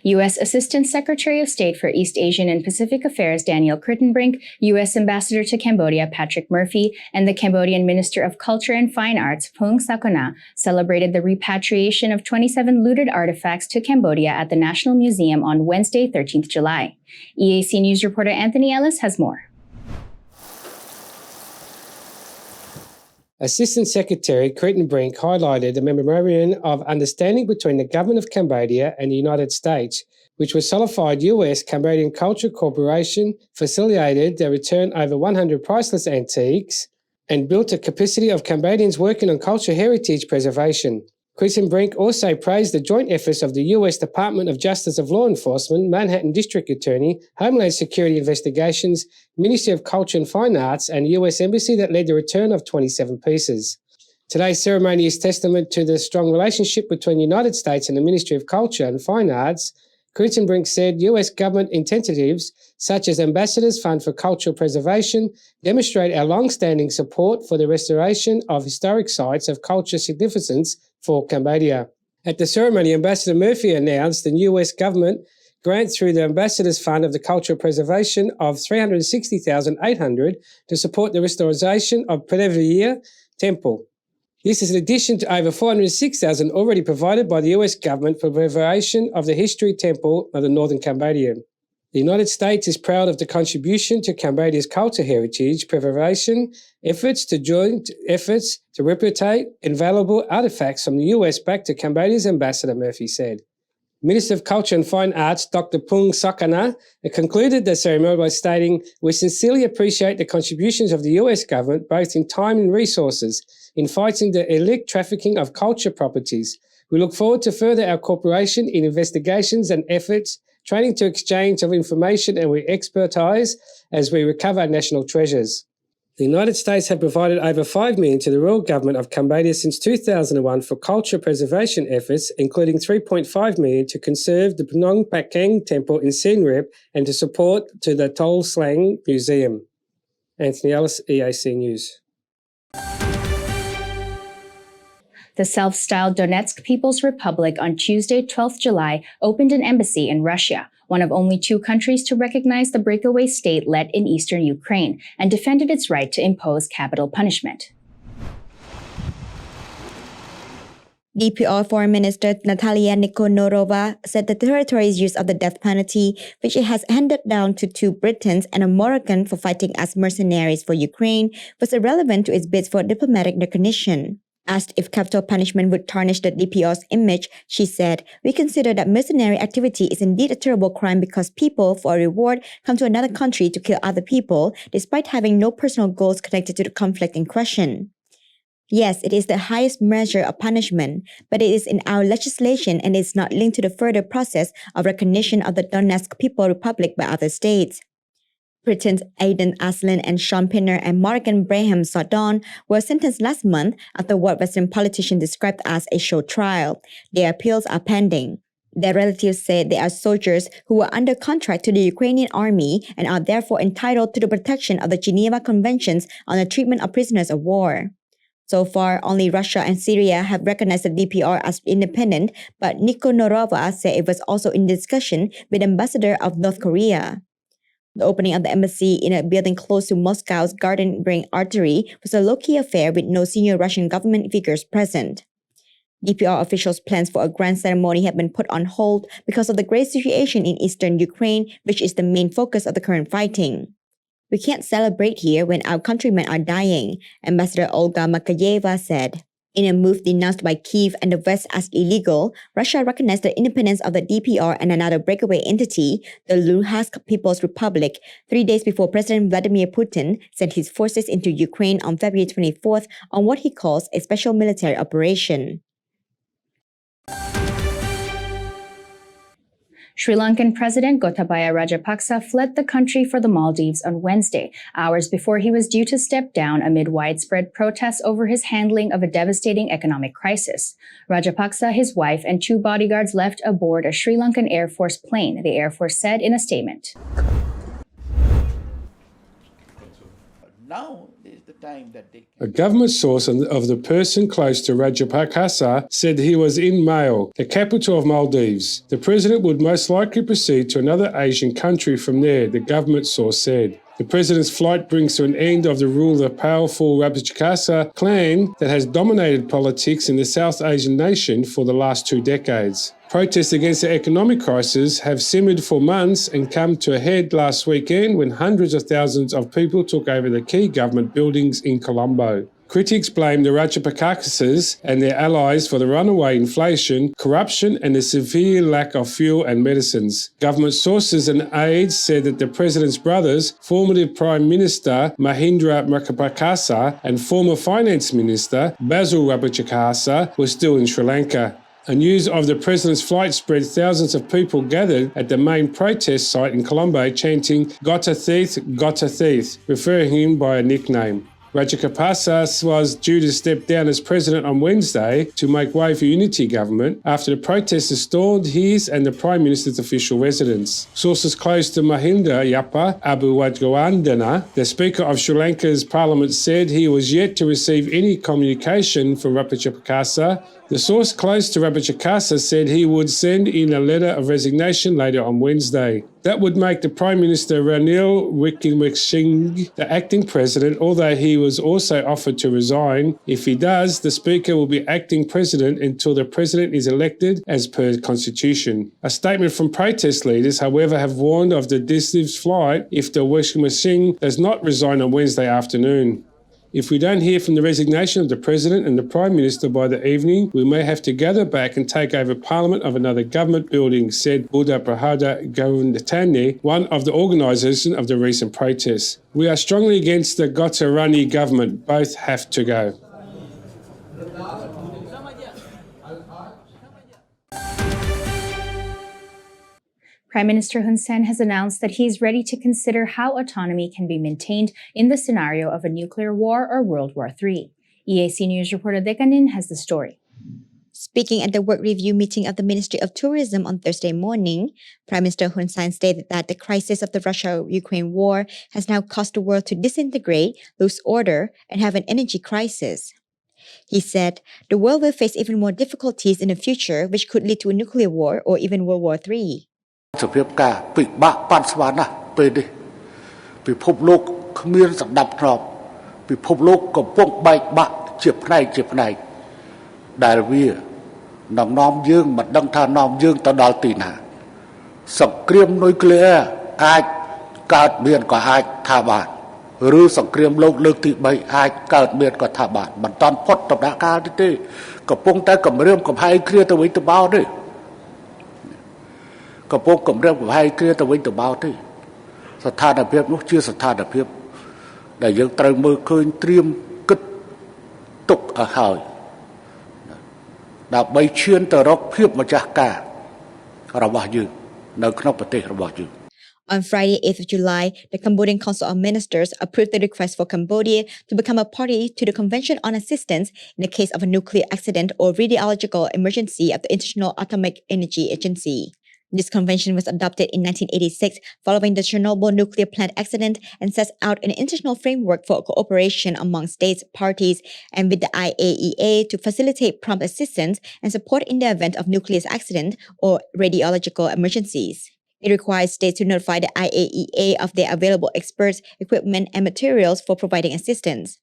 U.S. Assistant Secretary of State for East Asian and Pacific Affairs Daniel Kritenbrink, U.S. Ambassador to Cambodia Patrick Murphy, and the Cambodian Minister of Culture and Fine Arts Phung Sakona celebrated the repatriation of 27 looted artifacts to Cambodia at the National Museum on Wednesday, 13th July. EAC News reporter Anthony Ellis has more. Assistant Secretary Cretan Brink highlighted a memorandum of understanding between the Government of Cambodia and the United States, which was solidified US-Cambodian Culture Corporation, facilitated the return over 100 priceless antiques, and built a capacity of Cambodians working on cultural heritage preservation. Cretan Brink also praised the joint efforts of the US Department of Justice of Law Enforcement, Manhattan District Attorney, Homeland Security Investigations, Ministry of Culture and Fine Arts, and US Embassy that led the return of 27 pieces. Today's ceremony is testament to the strong relationship between the United States and the Ministry of Culture and Fine Arts. Cretan Brink said US government incentives, such as Ambassadors Fund for Cultural Preservation, demonstrate our long-standing support for the restoration of historic sites of cultural significance for Cambodia. At the ceremony, Ambassador Murphy announced the US government grant through the Ambassadors Fund of the Cultural Preservation of $360,800 to support the restoration of Previa Temple. This is in addition to over $406,000 already provided by the US government for preservation of the history temple of the Northern Cambodia. The United States is proud of the contribution to Cambodia's cultural heritage preservation efforts to joint efforts to repatriate invaluable artifacts from the US back to Cambodia's Ambassador Murphy said. Minister of Culture and Fine Arts, Dr. Pung Sakana, concluded the ceremony by stating, "We sincerely appreciate the contributions of the US government, both in time and resources, in fighting the illicit trafficking of culture properties. We look forward to further our cooperation in investigations and efforts, training to exchange of information and we expertise as we recover national treasures." The United States have provided over $5 million to the Royal Government of Cambodia since 2001 for culture preservation efforts, including $3.5 million to conserve the Phnom Penh Temple in Siem Reap and to support to the Tol Slang Museum. Anthony Ellis, EAC News. The self-styled Donetsk People's Republic on Tuesday, 12th July, opened an embassy in Russia, one of only 2 countries to recognize the breakaway state led in eastern Ukraine, and defended its right to impose capital punishment. DPR Foreign Minister Natalia Nikonorova said the territory's use of the death penalty, which it has handed down to 2 Britons and a Moroccan for fighting as mercenaries for Ukraine, was irrelevant to its bids for diplomatic recognition. Asked if capital punishment would tarnish the DPR's image, she said, "We consider that mercenary activity is indeed a terrible crime because people, for a reward, come to another country to kill other people, despite having no personal goals connected to the conflict in question. Yes, it is the highest measure of punishment, but it is in our legislation and is not linked to the further process of recognition of the Donetsk People's Republic by other states." Britain's Aidan Aslan and Sean Pinner and Morgan Braham Sardon were sentenced last month after what Western politicians described as a show trial. Their appeals are pending. Their relatives said they are soldiers who were under contract to the Ukrainian army and are therefore entitled to the protection of the Geneva Conventions on the Treatment of Prisoners of War. So far, only Russia and Syria have recognized the DPR as independent, but Nikonorova said it was also in discussion with the ambassador of North Korea. The opening of the embassy in a building close to Moscow's Garden Ring Artery was a low-key affair with no senior Russian government figures present. DPR officials' plans for a grand ceremony have been put on hold because of the grave situation in eastern Ukraine, which is the main focus of the current fighting. "We can't celebrate here when our countrymen are dying," Ambassador Olga Makayeva said. In a move denounced by Kyiv and the West as illegal, Russia recognized the independence of the DPR and another breakaway entity, the Luhansk People's Republic, 3 days before President Vladimir Putin sent his forces into Ukraine on February 24th on what he calls a special military operation. Sri Lankan President Gotabaya Rajapaksa fled the country for the Maldives on Wednesday, hours before he was due to step down amid widespread protests over his handling of a devastating economic crisis. Rajapaksa, his wife, and 2 bodyguards left aboard a Sri Lankan Air Force plane, the Air Force said in a statement. Now is the time that they... A government source of the person close to Rajapaksa said he was in Male, the capital of Maldives. The president would most likely proceed to another Asian country from there, the government source said. The president's flight brings to an end of the rule of the powerful Rajapaksa clan that has dominated politics in the South Asian nation for the last 2 decades. Protests against the economic crisis have simmered for months and come to a head last weekend when hundreds of thousands of people took over the key government buildings in Colombo. Critics blame the Rajapaksa's and their allies for the runaway inflation, corruption and the severe lack of fuel and medicines. Government sources and aides said that the president's brothers, former Prime Minister Mahindra Rajapaksa and former Finance Minister Basil Rajapaksa were still in Sri Lanka. News of the president's flight spread. Thousands of people gathered at the main protest site in Colombo chanting "Gotta Thief," referring him by a nickname. Rajapaksa was due to step down as president on Wednesday to make way for unity government after the protesters stormed his and the Prime Minister's official residence. Sources close to Mahinda Yapa Abuwajgawandana, the Speaker of Sri Lanka's parliament, said he was yet to receive any communication from Rajapaksa. The source close to Rajapaksa said he would send in a letter of resignation later on Wednesday. That would make the Prime Minister Ranil Wickremesinghe the acting president, although he was also offered to resign. If he does, the Speaker will be acting president until the president is elected as per the Constitution. A statement from protest leaders, however, have warned of the decisive flight if the Wickremesinghe does not resign on Wednesday afternoon. If we don't hear from the resignation of the President and the Prime Minister by the evening, we may have to gather back and take over Parliament of another government building, said Buddha Prahada Govindratane, one of the organisers of the recent protests. We are strongly against the Gottarani government. Both have to go. Prime Minister Hun Sen has announced that he is ready to consider how autonomy can be maintained in the scenario of a nuclear war or World War III. EAC News reporter Dekanin has the story. Speaking at the work review meeting of the Ministry of Tourism on Thursday morning, Prime Minister Hun Sen stated that the crisis of the Russia-Ukraine war has now caused the world to disintegrate, lose order, and have an energy crisis. He said, the world will face even more difficulties in the future, which could lead to a nuclear war or even World War III. សភាពការពិបាកប៉ាន់ស្មានណាស់ពេលនេះពិភពលោកគ្មានសណ្ដាប់ធ្នាប់ពិភពលោកកំពុងបែកបាក់ជាផ្នែកដែលវានឹងនាំយើងមិនដឹងថានាំយើងទៅដល់ទីណាសង្គ្រាមនុយក្លេអ៊ែរអាចកើតមានក៏អាចថាបានឬសង្គ្រាមលោកលើកទី3អាចកើតមានក៏ថាបានមិនតាន់ផុតដំណាក់កាលទេកំពុងតែគម្រាមកំហែងគ្នាទៅវិញទៅមកទេកំពុងគម្រាមកំហែងគ្នាទៅវិញទៅមកទេស្ថានភាពនោះជាស្ថានភាពដែលយើងត្រូវមើលឃើញត្រៀមគិតទុកឲ្យហើយដើម្បីឈានទៅរកភាពម្ចាស់ការរបស់យើងនៅក្នុងប្រទេសរបស់យើង On Friday, 8th of July, the Cambodian Council of Ministers approved the request for Cambodia to become a party to the Convention on Assistance in the case of a nuclear accident or radiological emergency of the International Atomic Energy Agency. This convention was adopted in 1986 following the Chernobyl nuclear plant accident and sets out an international framework for cooperation among states, parties, and with the IAEA to facilitate prompt assistance and support in the event of nuclear accident or radiological emergencies. It requires states to notify the IAEA of their available experts, equipment, and materials for providing assistance.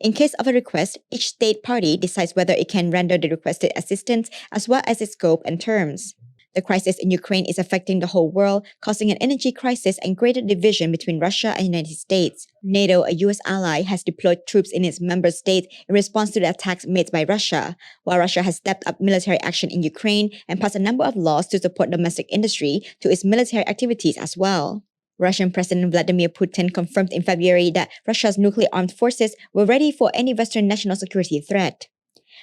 In case of a request, each state party decides whether it can render the requested assistance as well as its scope and terms. The crisis in Ukraine is affecting the whole world, causing an energy crisis and greater division between Russia and the United States. NATO, a U.S. ally, has deployed troops in its member states in response to the attacks made by Russia, while Russia has stepped up military action in Ukraine and passed a number of laws to support domestic industry to its military activities as well. Russian President Vladimir Putin confirmed in February that Russia's nuclear armed forces were ready for any Western national security threat.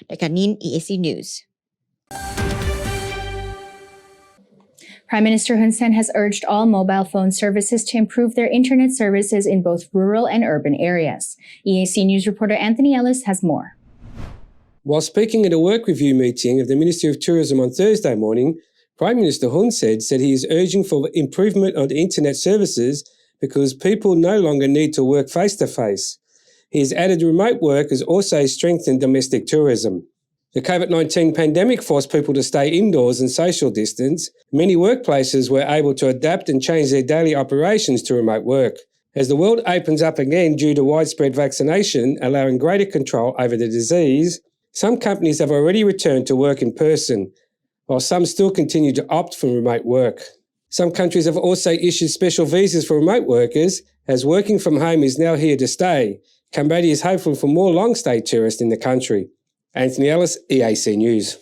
Dekanin, EAC News. Prime Minister Hun Sen has urged all mobile phone services to improve their internet services in both rural and urban areas. EAC News reporter Anthony Ellis has more. While speaking at a work review meeting of the Ministry of Tourism on Thursday morning, Prime Minister Hun Sen said he is urging for improvement on internet services because people no longer need to work face-to-face. He has added remote work has also strengthened domestic tourism. The COVID-19 pandemic forced people to stay indoors and social distance. Many workplaces were able to adapt and change their daily operations to remote work. As the world opens up again due to widespread vaccination, allowing greater control over the disease, some companies have already returned to work in person, while some still continue to opt for remote work. Some countries have also issued special visas for remote workers, as working from home is now here to stay, Cambodia is hopeful for more long-stay tourists in the country. Anthony Ellis, EAC News.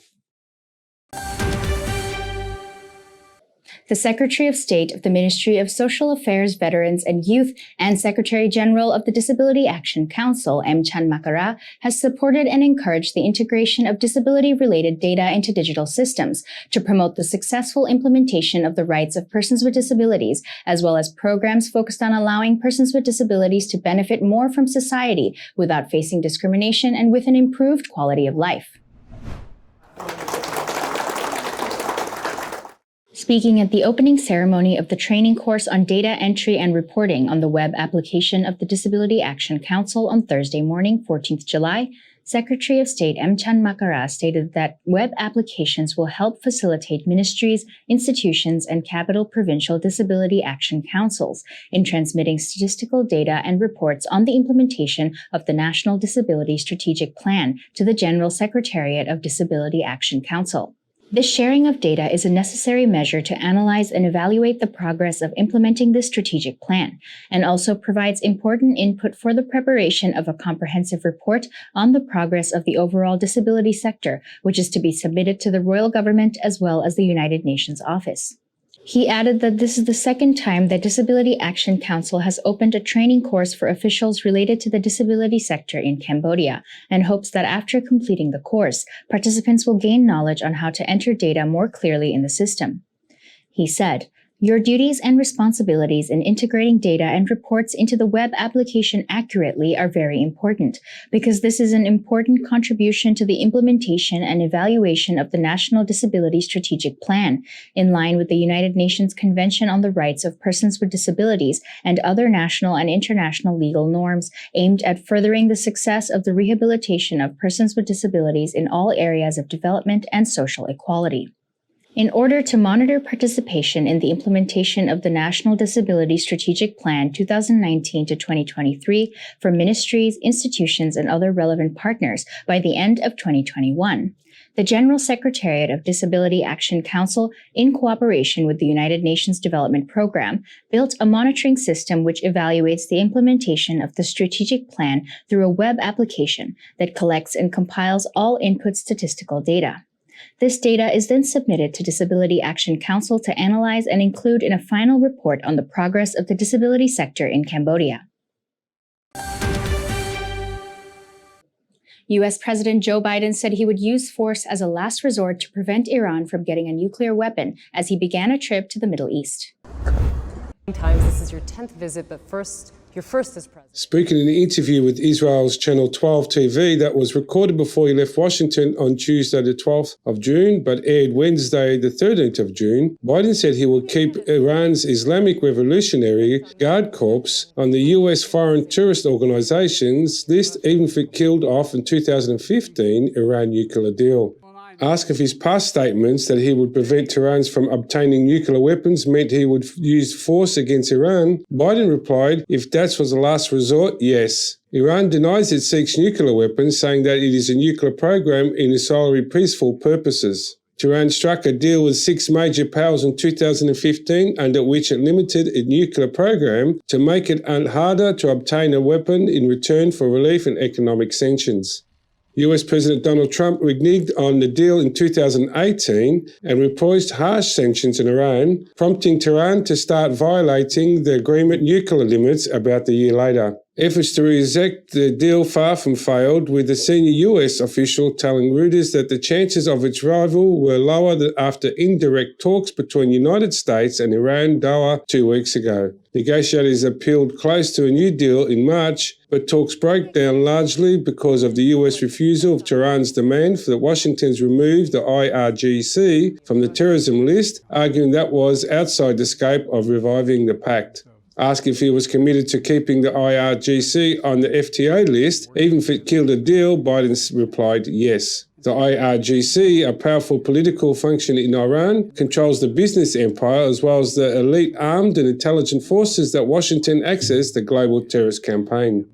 The Secretary of State of the Ministry of Social Affairs, Veterans and Youth and Secretary General of the Disability Action Council, M. Chan Makara, has supported and encouraged the integration of disability-related data into digital systems to promote the successful implementation of the rights of persons with disabilities, as well as programs focused on allowing persons with disabilities to benefit more from society without facing discrimination and with an improved quality of life. Speaking at the opening ceremony of the training course on data entry and reporting on the web application of the Disability Action Council on Thursday morning, 14th July, Secretary of State M. Chan Makara stated that web applications will help facilitate ministries, institutions, and capital provincial disability action councils in transmitting statistical data and reports on the implementation of the National Disability Strategic Plan to the General Secretariat of Disability Action Council. This sharing of data is a necessary measure to analyze and evaluate the progress of implementing this strategic plan, and also provides important input for the preparation of a comprehensive report on the progress of the overall disability sector, which is to be submitted to the Royal Government as well as the United Nations Office. He added that this is the second time that Disability Action Council has opened a training course for officials related to the disability sector in Cambodia, and hopes that after completing the course, participants will gain knowledge on how to enter data more clearly in the system. He said, "Your duties and responsibilities in integrating data and reports into the web application accurately are very important, because this is an important contribution to the implementation and evaluation of the National Disability Strategic Plan, in line with the United Nations Convention on the Rights of Persons with Disabilities and other national and international legal norms aimed at furthering the success of the rehabilitation of persons with disabilities in all areas of development and social equality." In order to monitor participation in the implementation of the National Disability Strategic Plan 2019 to 2023 for ministries, institutions, and other relevant partners by the end of 2021, the General Secretariat of Disability Action Council, in cooperation with the United Nations Development Program, built a monitoring system which evaluates the implementation of the strategic plan through a web application that collects and compiles all input statistical data. This data is then submitted to Disability Action Council to analyze and include in a final report on the progress of the disability sector in Cambodia. U.S. President Joe Biden said he would use force as a last resort to prevent Iran from getting a nuclear weapon as he began a trip to the Middle East. This is your 10th visit, but your first as president. Speaking in an interview with Israel's Channel 12 TV that was recorded before he left Washington on Tuesday the 12th of June, but aired Wednesday the 13th of June, Biden said he will keep Iran's Islamic Revolutionary Guard Corps on the US Foreign Tourist Organization's list, even if it killed off in 2015 Iran nuclear deal. Asked if his past statements that he would prevent Tehran from obtaining nuclear weapons meant he would use force against Iran, Biden replied, "If that was the last resort, yes." Iran denies it seeks nuclear weapons, saying that it is a nuclear program in solely peaceful purposes. Tehran struck a deal with 6 major powers in 2015 under which it limited its nuclear program to make it harder to obtain a weapon in return for relief and economic sanctions. US President Donald Trump reneged on the deal in 2018 and imposed harsh sanctions on Iran, prompting Tehran to start violating the agreement nuclear limits about a year later. Efforts to reject the deal far from failed, with a senior US official telling Reuters that the chances of its rival were lower after indirect talks between the United States and Iran Doha 2 weeks ago. Negotiators appealed close to a new deal in March, but talks broke down largely because of the US refusal of Tehran's demand for Washington's remove the IRGC from the terrorism list, arguing that was outside the scope of reviving the pact. Asked if he was committed to keeping the IRGC on the FTA list, even if it killed a deal, Biden replied yes. The IRGC, a powerful political function in Iran, controls the business empire as well as the elite armed and intelligent forces that Washington access the global terrorist campaign.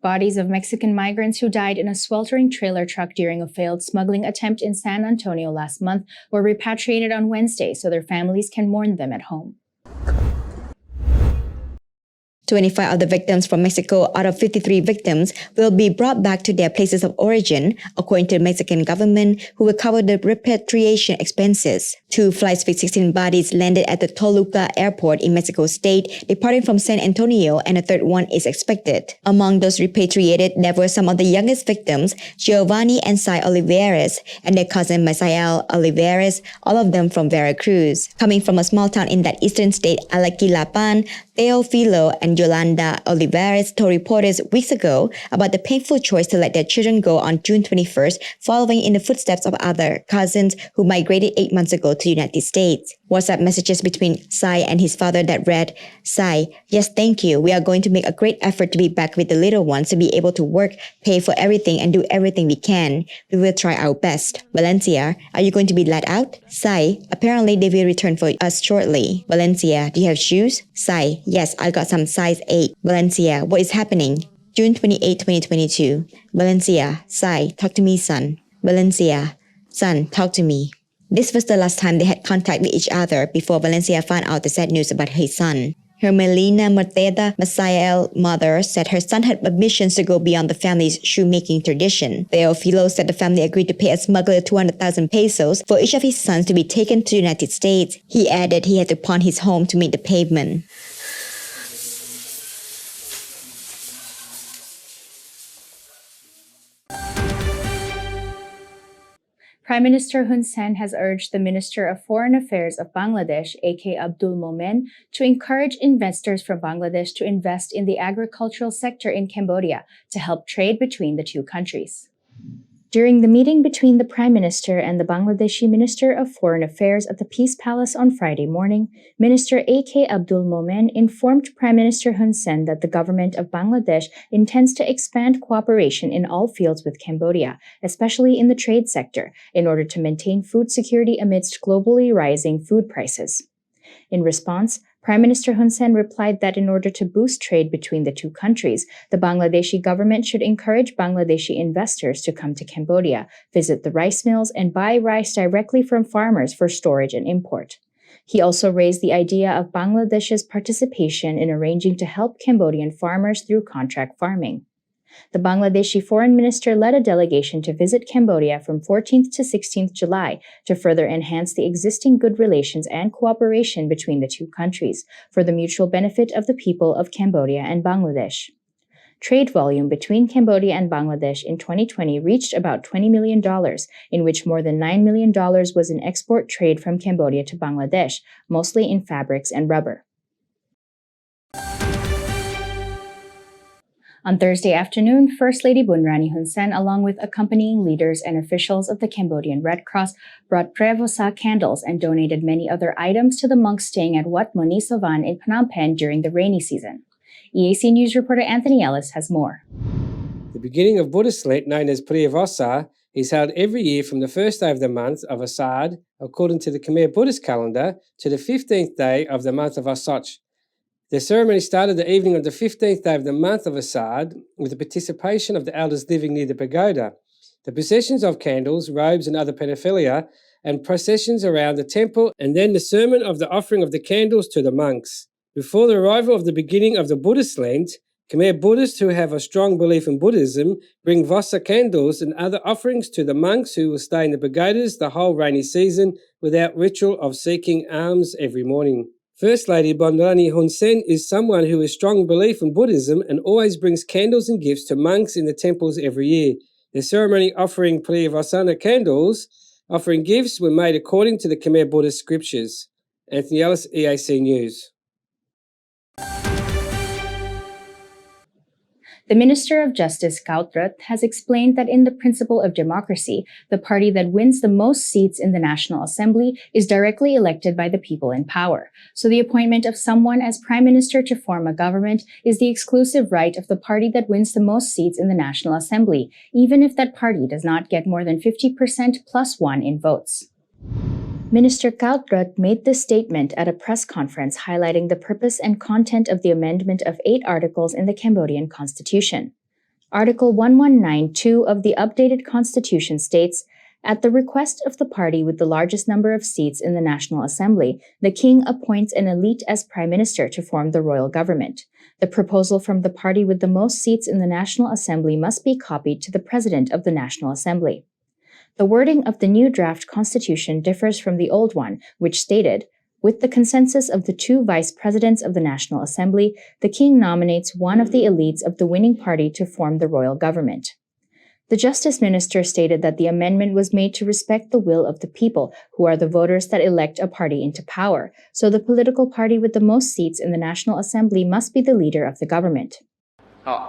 Bodies of Mexican migrants who died in a sweltering trailer truck during a failed smuggling attempt in San Antonio last month were repatriated on Wednesday so their families can mourn them at home. 25 of the victims from Mexico out of 53 victims will be brought back to their places of origin, according to the Mexican government, who will cover the repatriation expenses. 2 flights with 16 bodies landed at the Toluca airport in Mexico State, departing from San Antonio, and a third one is expected. Among those repatriated, there were some of the youngest victims, Giovanni and Sai Olivares, and their cousin Misael Olivares, all of them from Veracruz. Coming from a small town in that eastern state, Alaquilapan, Teofilo and Yolanda Olivares told reporters weeks ago about the painful choice to let their children go on June 21st, following in the footsteps of other cousins who migrated 8 months ago to the United States. WhatsApp messages between Sai and his father that read, "Sai, yes, thank you. We are going to make a great effort to be back with the little ones to be able to work, pay for everything, and do everything we can. We will try our best. Valencia, are you going to be let out? Sai, apparently they will return for us shortly. Valencia, do you have shoes? Sai, yes, I got some size 8. Valencia, what is happening? June 28, 2022. Valencia, Sai, talk to me, son. Valencia, son, talk to me." This was the last time they had contact with each other before Valencia found out the sad news about his son. Hermelina Morteda, Masael's mother, said her son had permissions to go beyond the family's shoemaking tradition. Teofilo said the family agreed to pay a smuggler 200,000 pesos for each of his sons to be taken to the United States. He added he had to pawn his home to meet the payment. Prime Minister Hun Sen has urged the Minister of Foreign Affairs of Bangladesh, A.K. Abdul Momen, to encourage investors from Bangladesh to invest in the agricultural sector in Cambodia to help trade between the two countries. During the meeting between the Prime Minister and the Bangladeshi Minister of Foreign Affairs at the Peace Palace on Friday morning, Minister A.K. Abdul Momen informed Prime Minister Hun Sen that the government of Bangladesh intends to expand cooperation in all fields with Cambodia, especially in the trade sector, in order to maintain food security amidst globally rising food prices. In response, Prime Minister Hun Sen replied that in order to boost trade between the two countries, the Bangladeshi government should encourage Bangladeshi investors to come to Cambodia, visit the rice mills, and buy rice directly from farmers for storage and import. He also raised the idea of Bangladesh's participation in arranging to help Cambodian farmers through contract farming. The Bangladeshi foreign minister led a delegation to visit Cambodia from 14th to 16th July to further enhance the existing good relations and cooperation between the two countries for the mutual benefit of the people of Cambodia and Bangladesh. Trade volume between Cambodia and Bangladesh in 2020 reached about $20 million, in which more than $9 million was in export trade from Cambodia to Bangladesh, mostly in fabrics and rubber. On Thursday afternoon, First Lady Bunrani Hun Sen, along with accompanying leaders and officials of the Cambodian Red Cross, brought Prevosa candles and donated many other items to the monks staying at Wat Moni Savan in Phnom Penh during the rainy season. EAC News reporter Anthony Ellis has more. The beginning of Buddhist Lent, known as Priya is held every year from the first day of the month of Asad, according to the Khmer Buddhist calendar, to the 15th day of the month of Asoch. The ceremony started the evening of the 15th day of the month of Asad with the participation of the elders living near the pagoda. The processions of candles, robes and other paraphernalia, and processions around the temple, and then the sermon of the offering of the candles to the monks. Before the arrival of the beginning of the Buddhist Lent, Khmer Buddhists who have a strong belief in Buddhism bring Vasa candles and other offerings to the monks who will stay in the pagodas the whole rainy season without ritual of seeking alms every morning. First Lady Bunrani Hun Sen is someone who has strong belief in Buddhism and always brings candles and gifts to monks in the temples every year. The ceremony offering Priyavasana candles, offering gifts, were made according to the Khmer Buddhist scriptures. Anthony Ellis, EAC News. The Minister of Justice, Kautrat, has explained that in the principle of democracy, the party that wins the most seats in the National Assembly is directly elected by the people in power. So the appointment of someone as Prime Minister to form a government is the exclusive right of the party that wins the most seats in the National Assembly, even if that party does not get more than 50% plus one in votes. Minister Kautrat made this statement at a press conference highlighting the purpose and content of the amendment of 8 articles in the Cambodian Constitution. Article 1192 of the updated Constitution states, "At the request of the party with the largest number of seats in the National Assembly, the King appoints an elite as Prime Minister to form the royal government. The proposal from the party with the most seats in the National Assembly must be copied to the President of the National Assembly. The wording of the new draft constitution differs from the old one, which stated, "With the consensus of the two vice presidents of the National Assembly, the king nominates one of the elites of the winning party to form the royal government." The Justice Minister stated that the amendment was made to respect the will of the people, who are the voters that elect a party into power, so the political party with the most seats in the National Assembly must be the leader of the government.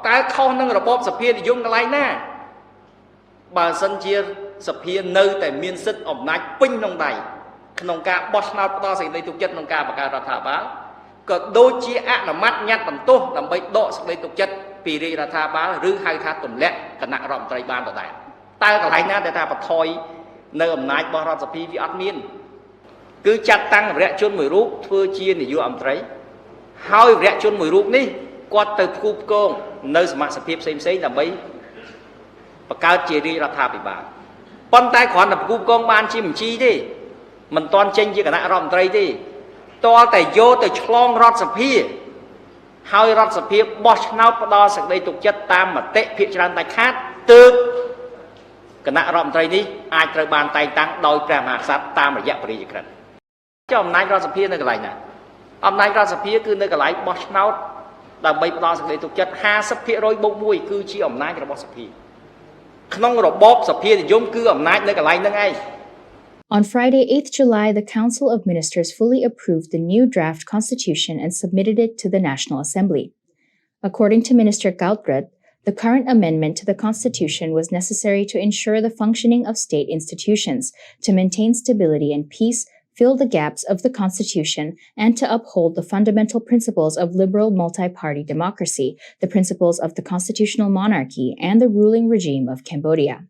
តើខុសនឹងរបបសភានិយមកន្លែងណាបើសិនជាសភានៅតែមានសិទ្ធិអំណាចពេញក្នុងដៃក្នុងការបោះឆ្នោតផ្ដល់សេចក្តីទុកចិត្តក្នុងការបង្កើតរដ្ឋាភិបាលក៏ដូចជាអនុម័តញត្តិបន្ទោសដើម្បីដកសេចក្តីទុកចិត្តពីរាជរដ្ឋាភិបាលឬហៅថាទម្លាក់គណៈរដ្ឋមន្ត្រីបានដដែលតើកន្លែងណាដែលថាបន្ថយនៅអំណាចរបស់រដ្ឋសភាវាអត់មានគឺចាត់តាំងវរៈជនមួយរូបធ្វើជានាយករដ្ឋមន្ត្រីហើយវរៈជនមួយរូបនេះគាត់ទៅផ្គូផ្គងនៅសមាជិកភាពផ្សេងៗដើម្បីបង្កើតជារាជរដ្ឋាភិបាលប៉ុន្តែគ្រាន់តែផ្គូផ្គងបានជាបញ្ជីទេមិនទាន់ចេញជាគណៈរដ្ឋមន្ត្រីទេតលតែយកទៅឆ្លងរដ្ឋសភាហើយរដ្ឋសភាបោះឆ្នោតផ្ដល់សេចក្តីទុកចិត្តតាមមតិភាគច្រើនដាច់ខាតទើបគណៈរដ្ឋមន្ត្រីនេះអាចត្រូវបានតែងតាំងដោយព្រះមហាក្សត្រតាមរយៈព្រះរាជក្រឹត្យចុះអំណាចរដ្ឋសភានៅកន្លែងណាអំណាចរដ្ឋសភាគឺនៅកន្លែងបោះឆ្នោតដើម្បីផ្ដល់សេចក្តីទុកចិត្ត 50% បូក 1 គឺជាអំណាចរបស់សភាក្នុងរបបសភានិយមគឺអំណាចនៅកន្លែងហ្នឹងឯង On Friday, 8th July, the Council of Ministers fully approved the new draft constitution and submitted it to the National Assembly. According to Minister Galtbreth, the current amendment to the constitution was necessary to ensure the functioning of state institutions, to maintain stability and peace, fill the gaps of the constitution, and to uphold the fundamental principles of liberal multi-party democracy, the principles of the constitutional monarchy, and the ruling regime of Cambodia.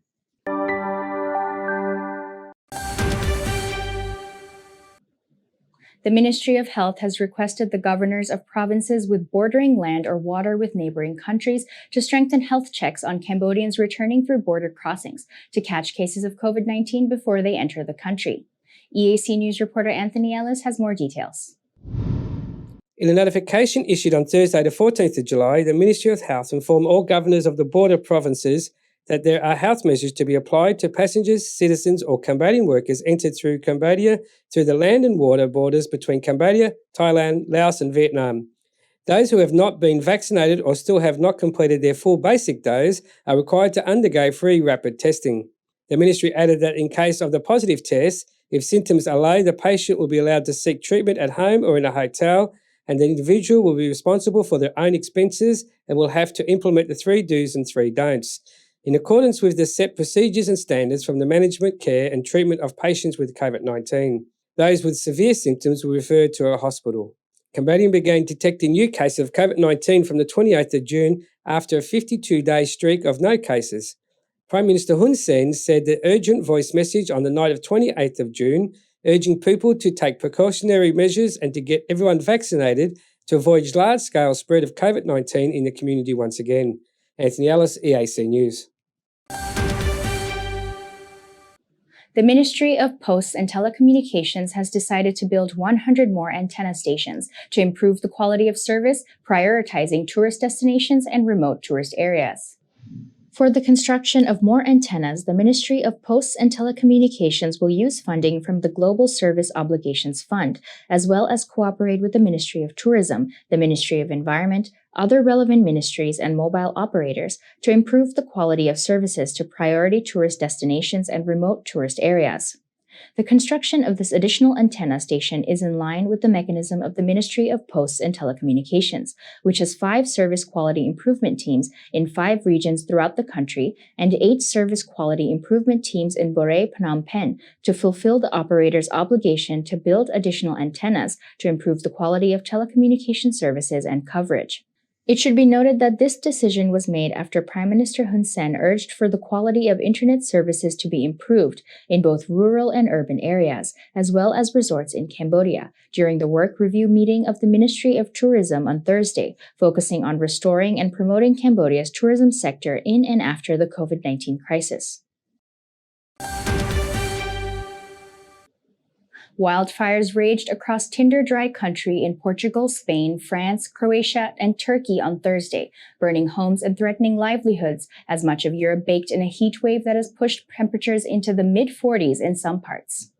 The Ministry of Health has requested the governors of provinces with bordering land or water with neighboring countries to strengthen health checks on Cambodians returning through border crossings to catch cases of COVID-19 before they enter the country. EAC News reporter Anthony Ellis has more details. In a notification issued on Thursday, the 14th of July, the Ministry of Health informed all governors of the border provinces that there are health measures to be applied to passengers, citizens or Cambodian workers entered through Cambodia through the land and water borders between Cambodia, Thailand, Laos and Vietnam. Those who have not been vaccinated or still have not completed their full basic dose are required to undergo free rapid testing. The ministry added that in case of the positive test, if symptoms are low, the patient will be allowed to seek treatment at home or in a hotel, and the individual will be responsible for their own expenses and will have to implement the 3 do's and 3 don'ts. In accordance with the set procedures and standards from the management, care and treatment of patients with COVID-19. Those with severe symptoms were referred to a hospital. Cambodia began detecting new cases of COVID-19 from the 28th of June after a 52-day streak of no cases. Prime Minister Hun Sen said the urgent voice message on the night of 28th of June, urging people to take precautionary measures and to get everyone vaccinated to avoid large-scale spread of COVID-19 in the community once again. Anthony Ellis, EAC News. The Ministry of Posts and Telecommunications has decided to build 100 more antenna stations to improve the quality of service, prioritizing tourist destinations and remote tourist areas. For the construction of more antennas, the Ministry of Posts and Telecommunications will use funding from the Global Service Obligations Fund, as well as cooperate with the Ministry of Tourism, the Ministry of Environment, other relevant ministries and mobile operators to improve the quality of services to priority tourist destinations and remote tourist areas. The construction of this additional antenna station is in line with the mechanism of the Ministry of Posts and Telecommunications, which has 5 service quality improvement teams in 5 regions throughout the country and 8 service quality improvement teams in Boré, Phnom Penh to fulfill the operator's obligation to build additional antennas to improve the quality of telecommunication services and coverage. It should be noted that this decision was made after Prime Minister Hun Sen urged for the quality of internet services to be improved in both rural and urban areas, as well as resorts in Cambodia, during the work review meeting of the Ministry of Tourism on Thursday, focusing on restoring and promoting Cambodia's tourism sector in and after the COVID-19 crisis. Wildfires raged across tinder-dry country in Portugal, Spain, France, Croatia, and Turkey on Thursday, burning homes and threatening livelihoods as much of Europe baked in a heat wave that has pushed temperatures into the mid-40s in some parts.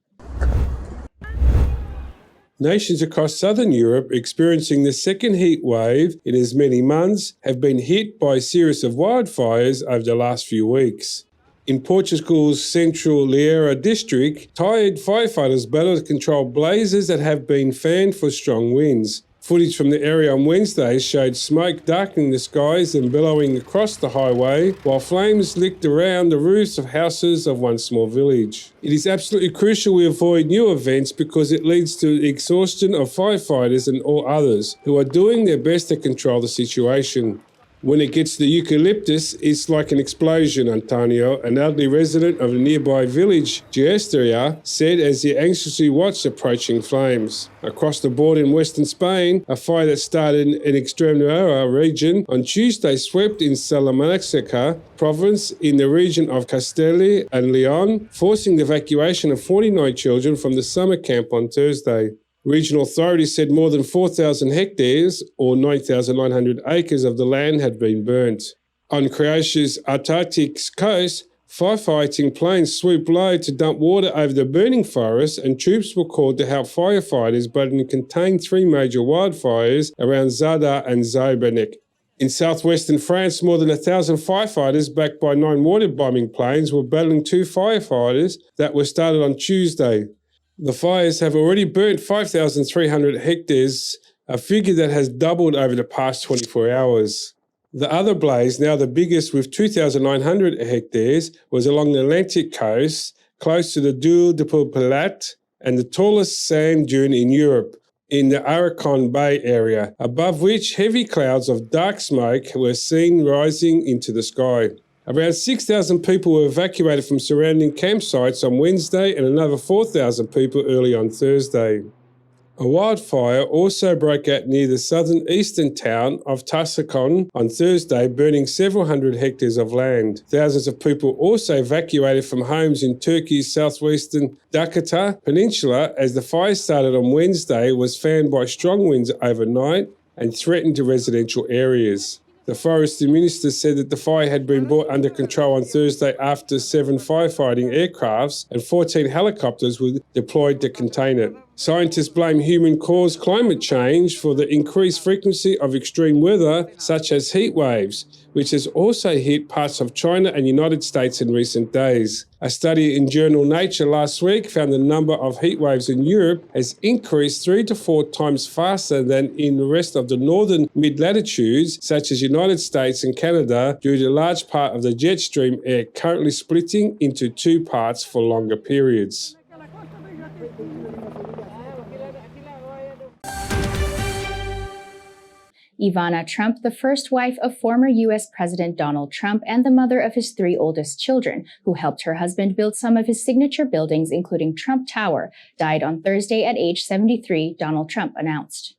Nations across southern Europe experiencing the second heat wave in as many months have been hit by a series of wildfires over the last few weeks. In Portugal's central Lieira district, tired firefighters battle to control blazes that have been fanned for strong winds. Footage from the area on Wednesday showed smoke darkening the skies and billowing across the highway, while flames licked around the roofs of houses of one small village. It is absolutely crucial we avoid new events because it leads to the exhaustion of firefighters and all others who are doing their best to control the situation. When it gets to the eucalyptus, it's like an explosion, Antonio, an elderly resident of a nearby village, Giesteria, said as he anxiously watched approaching flames. Across the border in western Spain, a fire that started in Extremadura region on Tuesday swept in Salamanca province in the region of Castilla and Leon, forcing the evacuation of 49 children from the summer camp on Thursday. Regional authorities said more than 4,000 hectares, or 9,900 acres of the land had been burnt. On Croatia's Arctic coast, firefighting planes swooped low to dump water over the burning forest, and troops were called to help firefighters battling to contain three major wildfires around Zadar and Zabernik. In southwestern France, more than 1,000 firefighters backed by 9 water bombing planes were battling 2 firefighters that were started on Tuesday. The fires have already burnt 5,300 hectares, a figure that has doubled over the past 24 hours. The other blaze, now the biggest with 2,900 hectares, was along the Atlantic coast, close to the Dule de Pilat and the tallest sand dune in Europe, in the Aracon Bay area, above which heavy clouds of dark smoke were seen rising into the sky. Around 6,000 people were evacuated from surrounding campsites on Wednesday and another 4,000 people early on Thursday. A wildfire also broke out near the southern eastern town of Tasakon on Thursday, burning several hundred hectares of land. Thousands of people also evacuated from homes in Turkey's southwestern Dakota Peninsula as the fire started on Wednesday, was fanned by strong winds overnight and threatened the residential areas. The forestry minister said that the fire had been brought under control on Thursday after 7 firefighting aircrafts and 14 helicopters were deployed to contain it. Scientists blame human-caused climate change for the increased frequency of extreme weather, such as heat waves, which has also hit parts of China and United States in recent days. A study in journal Nature last week found the number of heat waves in Europe has increased 3 to 4 times faster than in the rest of the northern mid-latitudes, such as United States and Canada, due to a large part of the jet stream air currently splitting into 2 parts for longer periods. Ivana Trump, the first wife of former U.S. President Donald Trump and the mother of his 3 oldest children, who helped her husband build some of his signature buildings, including Trump Tower, died on Thursday at age 73, Donald Trump announced.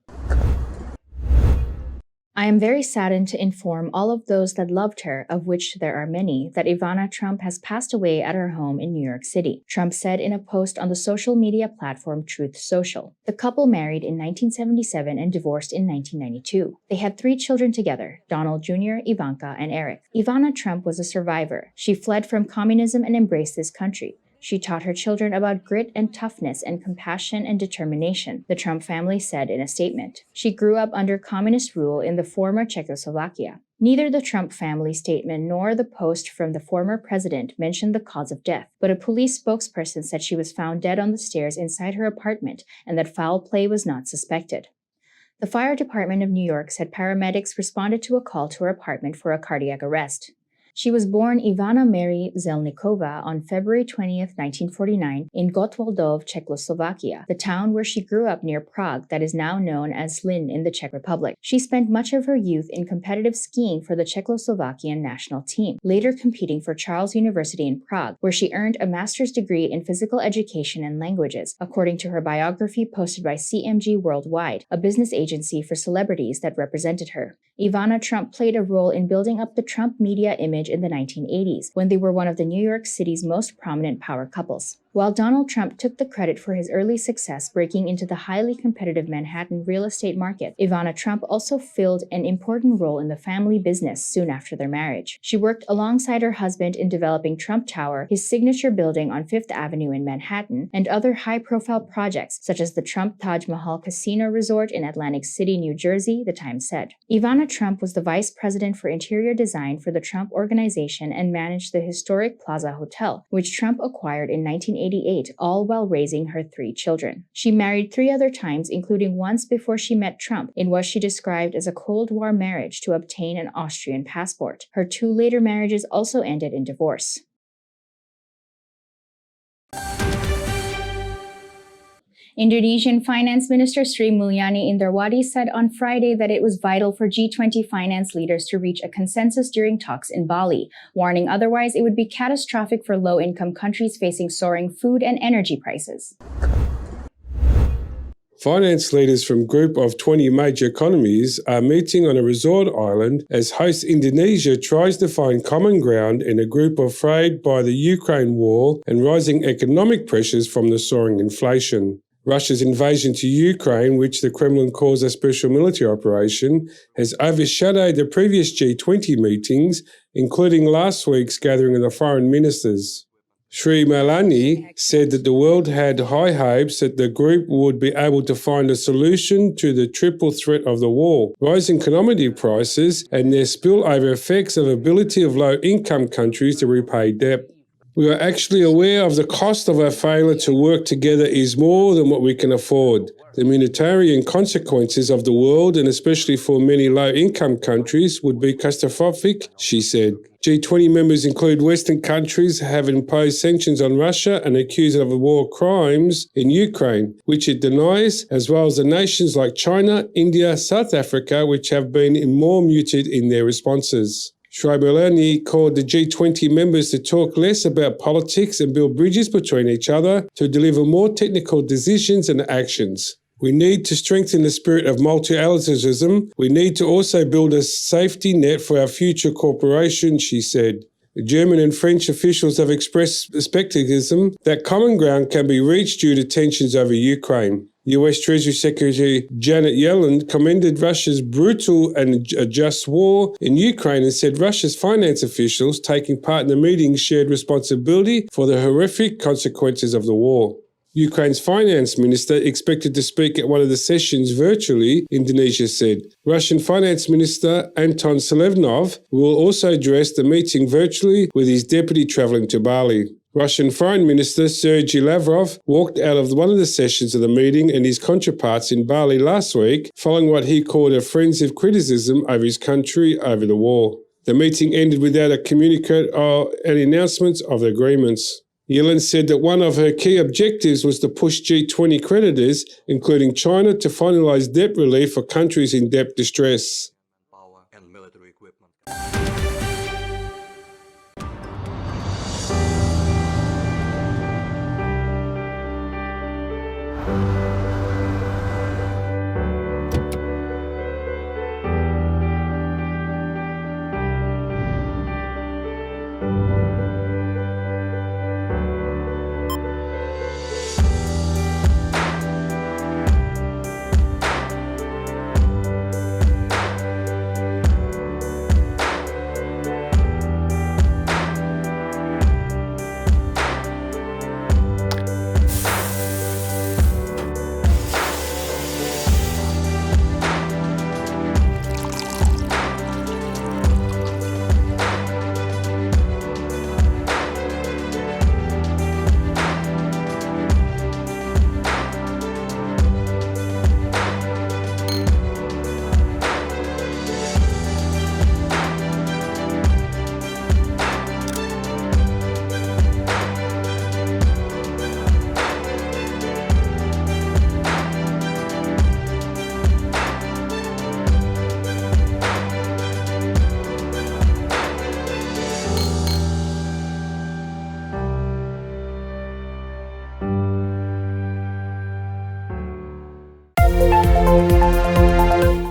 I am very saddened to inform all of those that loved her, of which there are many, that Ivana Trump has passed away at her home in New York City, Trump said in a post on the social media platform Truth Social. The couple married in 1977 and divorced in 1992. They had 3 children together, Donald Jr., Ivanka, and Eric. Ivana Trump was a survivor. She fled from communism and embraced this country. She taught her children about grit and toughness and compassion and determination, the Trump family said in a statement. She grew up under communist rule in the former Czechoslovakia. Neither the Trump family statement nor the post from the former president mentioned the cause of death, but a police spokesperson said she was found dead on the stairs inside her apartment and that foul play was not suspected. The fire department of New York said paramedics responded to a call to her apartment for a cardiac arrest. She was born Ivana Mary Zelnikova on February 20, 1949, in Gotwaldov, Czechoslovakia, the town where she grew up near Prague that is now known as Zlin in the Czech Republic. She spent much of her youth in competitive skiing for the Czechoslovakian national team, later competing for Charles University in Prague, where she earned a master's degree in physical education and languages, according to her biography posted by CMG Worldwide, a business agency for celebrities that represented her. Ivana Trump played a role in building up the Trump media image in the 1980s, when they were one of the New York City's most prominent power couples. While Donald Trump took the credit for his early success breaking into the highly competitive Manhattan real estate market, Ivana Trump also filled an important role in the family business soon after their marriage. She worked alongside her husband in developing Trump Tower, his signature building on Fifth Avenue in Manhattan, and other high-profile projects such as the Trump Taj Mahal Casino Resort in Atlantic City, New Jersey, the Times said. Ivana Trump was the vice president for interior design for the Trump Organization and managed the historic Plaza Hotel, which Trump acquired in 1988, all while raising her 3 children. She married 3 other times, including once before she met Trump in what she described as a Cold War marriage to obtain an Austrian passport. Her 2 later marriages also ended in divorce. Indonesian Finance Minister Sri Mulyani Indrawati said on Friday that it was vital for G20 finance leaders to reach a consensus during talks in Bali, warning otherwise it would be catastrophic for low-income countries facing soaring food and energy prices. Finance leaders from a group of 20 major economies are meeting on a resort island as host Indonesia tries to find common ground in a group afraid by the Ukraine war and rising economic pressures from the soaring inflation. Russia's invasion to Ukraine, which the Kremlin calls a special military operation, has overshadowed the previous G20 meetings, including last week's gathering of the foreign ministers. Sri Mulyani said that the world had high hopes that the group would be able to find a solution to the triple threat of the war, rising commodity prices, and their spillover effects of ability of low-income countries to repay debt. We are actually aware of the cost of our failure to work together is more than what we can afford. The humanitarian consequences of the world, and especially for many low-income countries, would be catastrophic, she said. G20 members include Western countries have imposed sanctions on Russia and accused it of war crimes in Ukraine, which it denies, as well as the nations like China, India, South Africa, which have been more muted in their responses. Sri Mulyani called the G20 members to talk less about politics and build bridges between each other to deliver more technical decisions and actions. We need to strengthen the spirit of multilateralism. We need to also build a safety net for our future cooperation, she said. German and French officials have expressed skepticism that common ground can be reached due to tensions over Ukraine. US Treasury Secretary Janet Yellen commended Russia's brutal and just war in Ukraine and said Russia's finance officials taking part in the meeting shared responsibility for the horrific consequences of the war. Ukraine's finance minister expected to speak at one of the sessions virtually, Indonesia said. Russian Finance Minister Anton Selevnov will also address the meeting virtually with his deputy travelling to Bali. Russian Foreign Minister Sergei Lavrov walked out of one of the sessions of the meeting and his counterparts in Bali last week, following what he called a frenzy of criticism of his country over the war. The meeting ended without a communique or any announcements of the agreements. Yellen said that one of her key objectives was to push G20 creditors, including China, to finalise debt relief for countries in debt distress.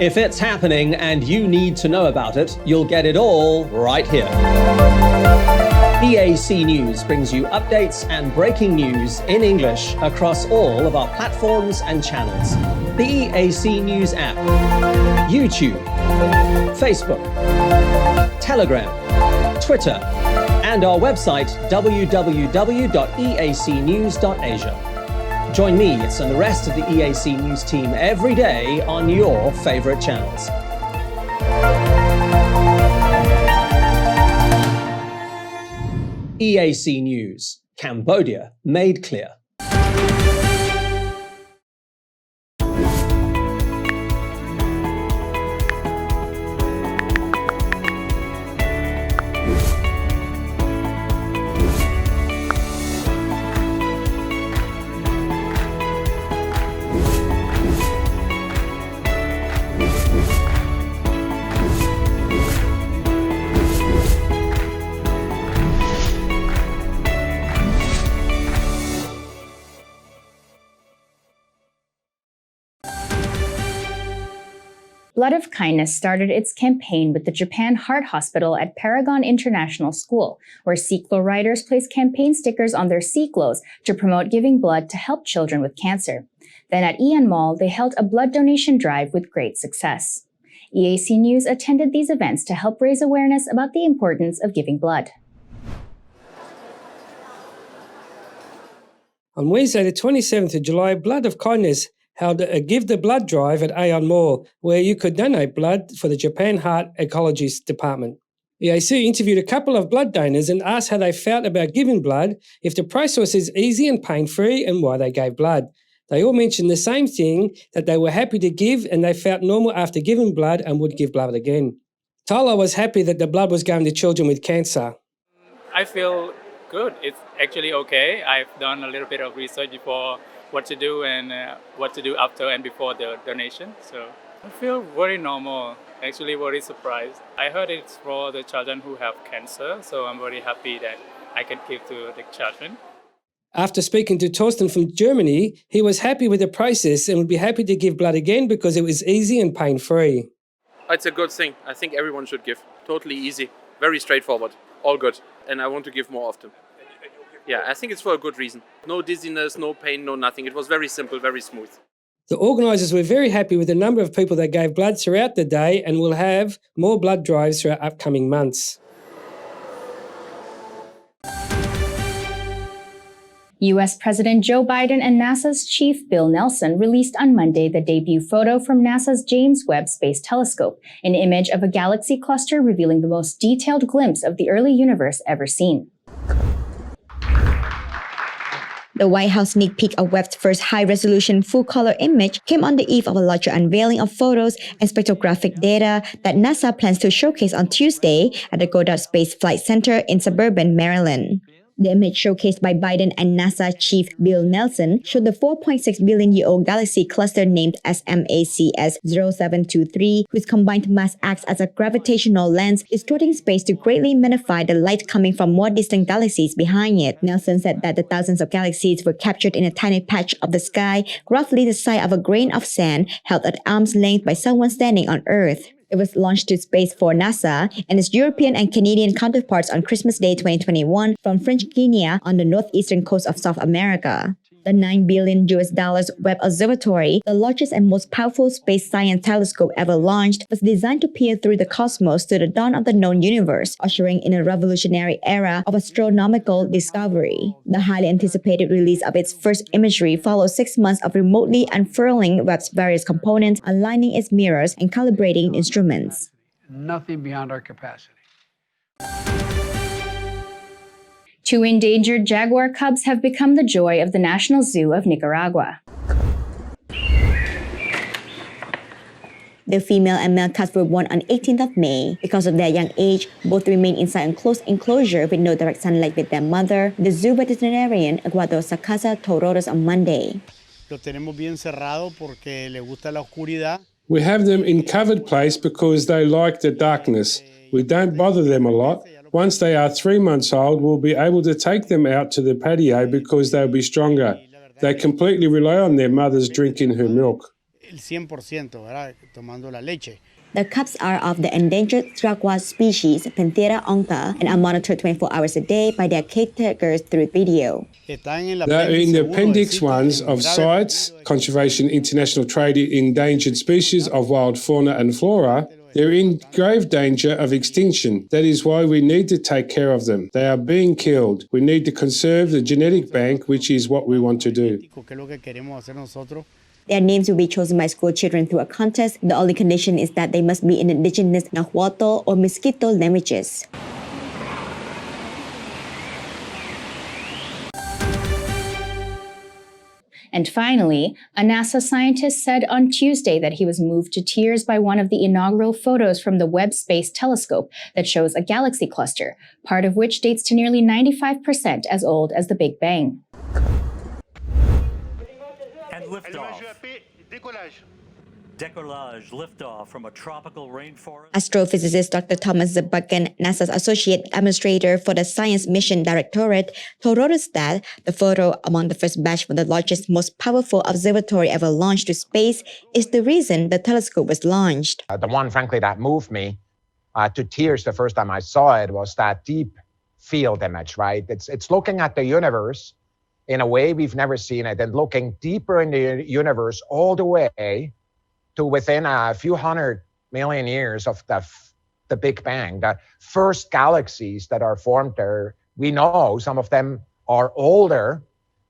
If it's happening and you need to know about it, you'll get it all right here. EAC News brings you updates and breaking news in English across all of our platforms and channels. The EAC News app, YouTube, Facebook, Telegram, Twitter, and our website www.eacnews.asia. Join me and the rest of the EAC News team every day on your favorite channels. EAC News, Cambodia made clear. Blood of Kindness started its campaign with the Japan Heart Hospital at Paragon International School, where Ciclo riders place campaign stickers on their Ciclos to promote giving blood to help children with cancer. Then at Ian Mall, they held a blood donation drive with great success. EAC News attended these events to help raise awareness about the importance of giving blood. On Wednesday, the 27th of July, Blood of Kindness held a Give the Blood drive at Aeon Mall, where you could donate blood for the Japan Heart Ecology Department. EAC interviewed a couple of blood donors and asked how they felt about giving blood, if the process is easy and pain-free, and why they gave blood. They all mentioned the same thing, that they were happy to give and they felt normal after giving blood and would give blood again. Tola was happy that the blood was going to children with cancer. I feel good. It's actually okay. I've done a little bit of research before what to do and what to do after and before the donation. So I feel very normal, actually very surprised. I heard it's for the children who have cancer, so I'm very happy that I can give to the children. After speaking to Torsten from Germany, he was happy with the process and would be happy to give blood again because it was easy and pain-free. It's a good thing. I think everyone should give. Totally easy, very straightforward, all good. And I want to give more often. Yeah, I think it's for a good reason. No dizziness, no pain, no nothing. It was very simple, very smooth. The organisers were very happy with the number of people that gave blood throughout the day and will have more blood drives throughout upcoming months. U.S. President Joe Biden and NASA's Chief Bill Nelson released on Monday the debut photo from NASA's James Webb Space Telescope, an image of a galaxy cluster revealing the most detailed glimpse of the early universe ever seen. The White House sneak peek of Webb's first high-resolution full-color image came on the eve of a larger unveiling of photos and spectrographic data that NASA plans to showcase on Tuesday at the Goddard Space Flight Center in suburban Maryland. The image showcased by Biden and NASA Chief Bill Nelson showed the 4.6 billion-year-old galaxy cluster named SMACS0723, whose combined mass acts as a gravitational lens, distorting space to greatly magnify the light coming from more distant galaxies behind it. Nelson said that the thousands of galaxies were captured in a tiny patch of the sky, roughly the size of a grain of sand, held at arm's length by someone standing on Earth. It was launched to space for NASA and its European and Canadian counterparts on Christmas Day 2021 from French Guiana on the northeastern coast of South America. The $9 billion Webb Observatory, the largest and most powerful space science telescope ever launched, was designed to peer through the cosmos to the dawn of the known universe, ushering in a revolutionary era of astronomical discovery. The highly anticipated release of its first imagery follows 6 months of remotely unfurling Webb's various components, aligning its mirrors and calibrating instruments. Nothing beyond our capacity. 2 endangered jaguar cubs have become the joy of the National Zoo of Nicaragua. The female and male cubs were born on 18th of May. Because of their young age, both remain inside a closed enclosure with no direct sunlight with their mother, the zoo veterinarian Eduardo Sacasa told Reuters on Monday. We have them in covered place because they like the darkness. We don't bother them a lot. Once they are 3 months old, we'll be able to take them out to the patio because they'll be stronger. They completely rely on their mothers drinking her milk. The cubs are of the endangered jaguar species Panthera onca and are monitored 24 hours a day by their caretakers through video. They're in the Appendix 1s of CITES, Conservation International Trade in Endangered Species of Wild Fauna and Flora. They're in grave danger of extinction. That is why we need to take care of them. They are being killed. We need to conserve the genetic bank, which is what we want to do. Their names will be chosen by school children through a contest. The only condition is that they must be in indigenous Nahuatl or Mosquito languages. And finally, a NASA scientist said on Tuesday that he was moved to tears by one of the inaugural photos from the Webb Space Telescope that shows a galaxy cluster, part of which dates to nearly 95% as old as the Big Bang. And liftoff. Decollage, liftoff from a tropical rainforest. Astrophysicist Dr. Thomas Buchan, NASA's Associate Administrator for the Science Mission Directorate, told Reuters that the photo among the first batch from the largest, most powerful observatory ever launched to space is the reason the telescope was launched. The one, frankly, that moved me to tears the first time I saw it was that deep field image, right? It's looking at the universe in a way we've never seen it and looking deeper in the universe all the way to within a few 100 million years of the Big Bang. The first galaxies that are formed there, we know some of them are older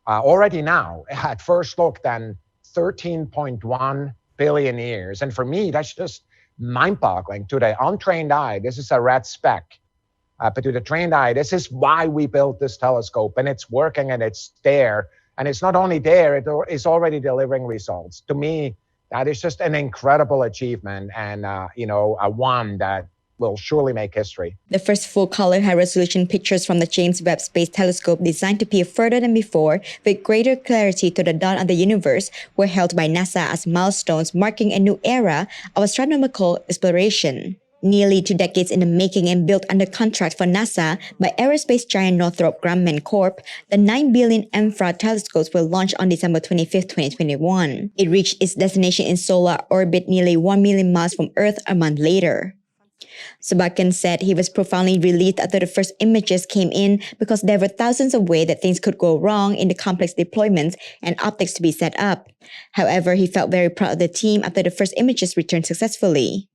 already now at first look than 13.1 billion years. And for me, that's just mind-boggling. To the untrained eye, this is a red speck. But to the trained eye, this is why we built this telescope, and it's working and it's there. And it's not only there, it is already delivering results. To me, that is just an incredible achievement and, a one that will surely make history. The first full-color high-resolution pictures from the James Webb Space Telescope, designed to peer further than before with greater clarity to the dawn of the universe, were held by NASA as milestones marking a new era of astronomical exploration. Nearly 2 decades in the making and built under contract for NASA by aerospace giant Northrop Grumman Corp., the 9 billion infra telescopes were launched on December 25, 2021. It reached its destination in solar orbit nearly 1 million miles from Earth a month later. Sabakan said he was profoundly relieved after the first images came in because there were thousands of ways that things could go wrong in the complex deployments and optics to be set up. However, he felt very proud of the team after the first images returned successfully.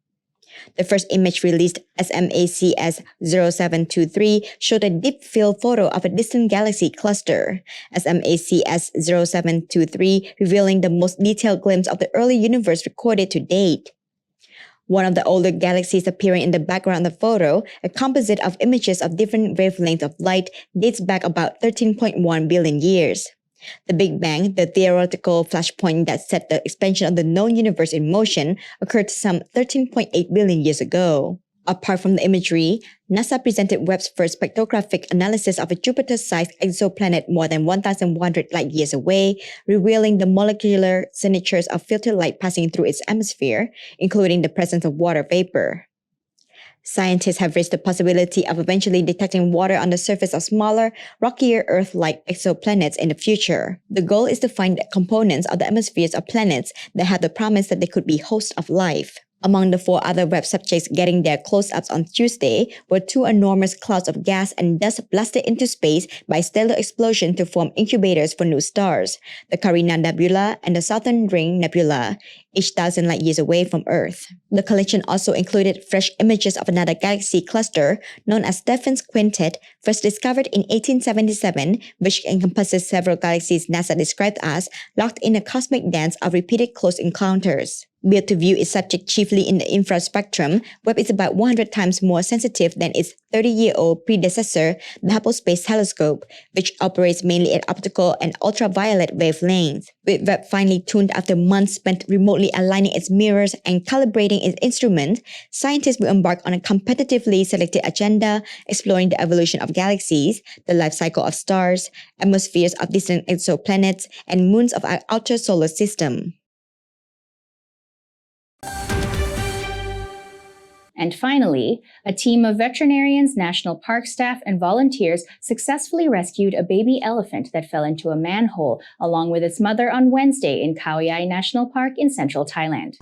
The first image released, SMACS-0723, showed a deep field photo of a distant galaxy cluster. SMACS-0723 revealing the most detailed glimpse of the early universe recorded to date. One of the older galaxies appearing in the background of the photo, a composite of images of different wavelengths of light, dates back about 13.1 billion years. The Big Bang, the theoretical flashpoint that set the expansion of the known universe in motion, occurred some 13.8 billion years ago. Apart from the imagery, NASA presented Webb's first spectrographic analysis of a Jupiter-sized exoplanet more than 1,100 light-years away, revealing the molecular signatures of filtered light passing through its atmosphere, including the presence of water vapor. Scientists have raised the possibility of eventually detecting water on the surface of smaller, rockier Earth-like exoplanets in the future. The goal is to find components of the atmospheres of planets that have the promise that they could be hosts of life. Among the 4 other Webb subjects getting their close-ups on Tuesday were 2 enormous clouds of gas and dust blasted into space by stellar explosion to form incubators for new stars, the Carina Nebula and the Southern Ring Nebula, each 1,000 light-years away from Earth. The collection also included fresh images of another galaxy cluster known as Stephan's Quintet, first discovered in 1877, which encompasses several galaxies NASA described as locked in a cosmic dance of repeated close encounters. Built to view its subject chiefly in the infrared spectrum, Webb is about 100 times more sensitive than its 30-year-old predecessor, the Hubble Space Telescope, which operates mainly at optical and ultraviolet wavelengths. With Webb finely tuned after months spent remotely aligning its mirrors and calibrating its instruments, scientists will embark on a competitively selected agenda exploring the evolution of galaxies, the life cycle of stars, atmospheres of distant exoplanets, and moons of our outer solar system. And finally, a team of veterinarians, national park staff, and volunteers successfully rescued a baby elephant that fell into a manhole along with its mother on Wednesday in Khao Yai National Park in central Thailand.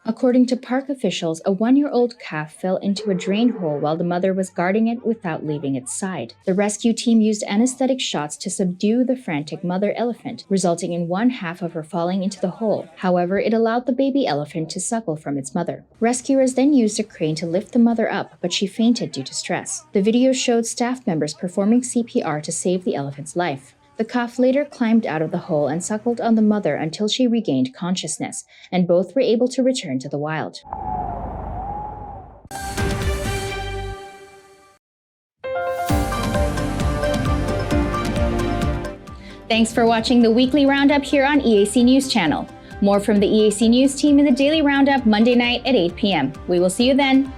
According to park officials, a 1-year-old calf fell into a drain hole while the mother was guarding it without leaving its side. The rescue team used anesthetic shots to subdue the frantic mother elephant, resulting in one half of her falling into the hole. However, it allowed the baby elephant to suckle from its mother. Rescuers then used a crane to lift the mother up, but she fainted due to stress. The video showed staff members performing CPR to save the elephant's life. The calf later climbed out of the hole and suckled on the mother until she regained consciousness, and both were able to return to the wild. Thanks for watching the weekly Roundup here on EAC News Channel. More from the EAC News team in the Daily Roundup Monday night at 8 p.m. We will see you then.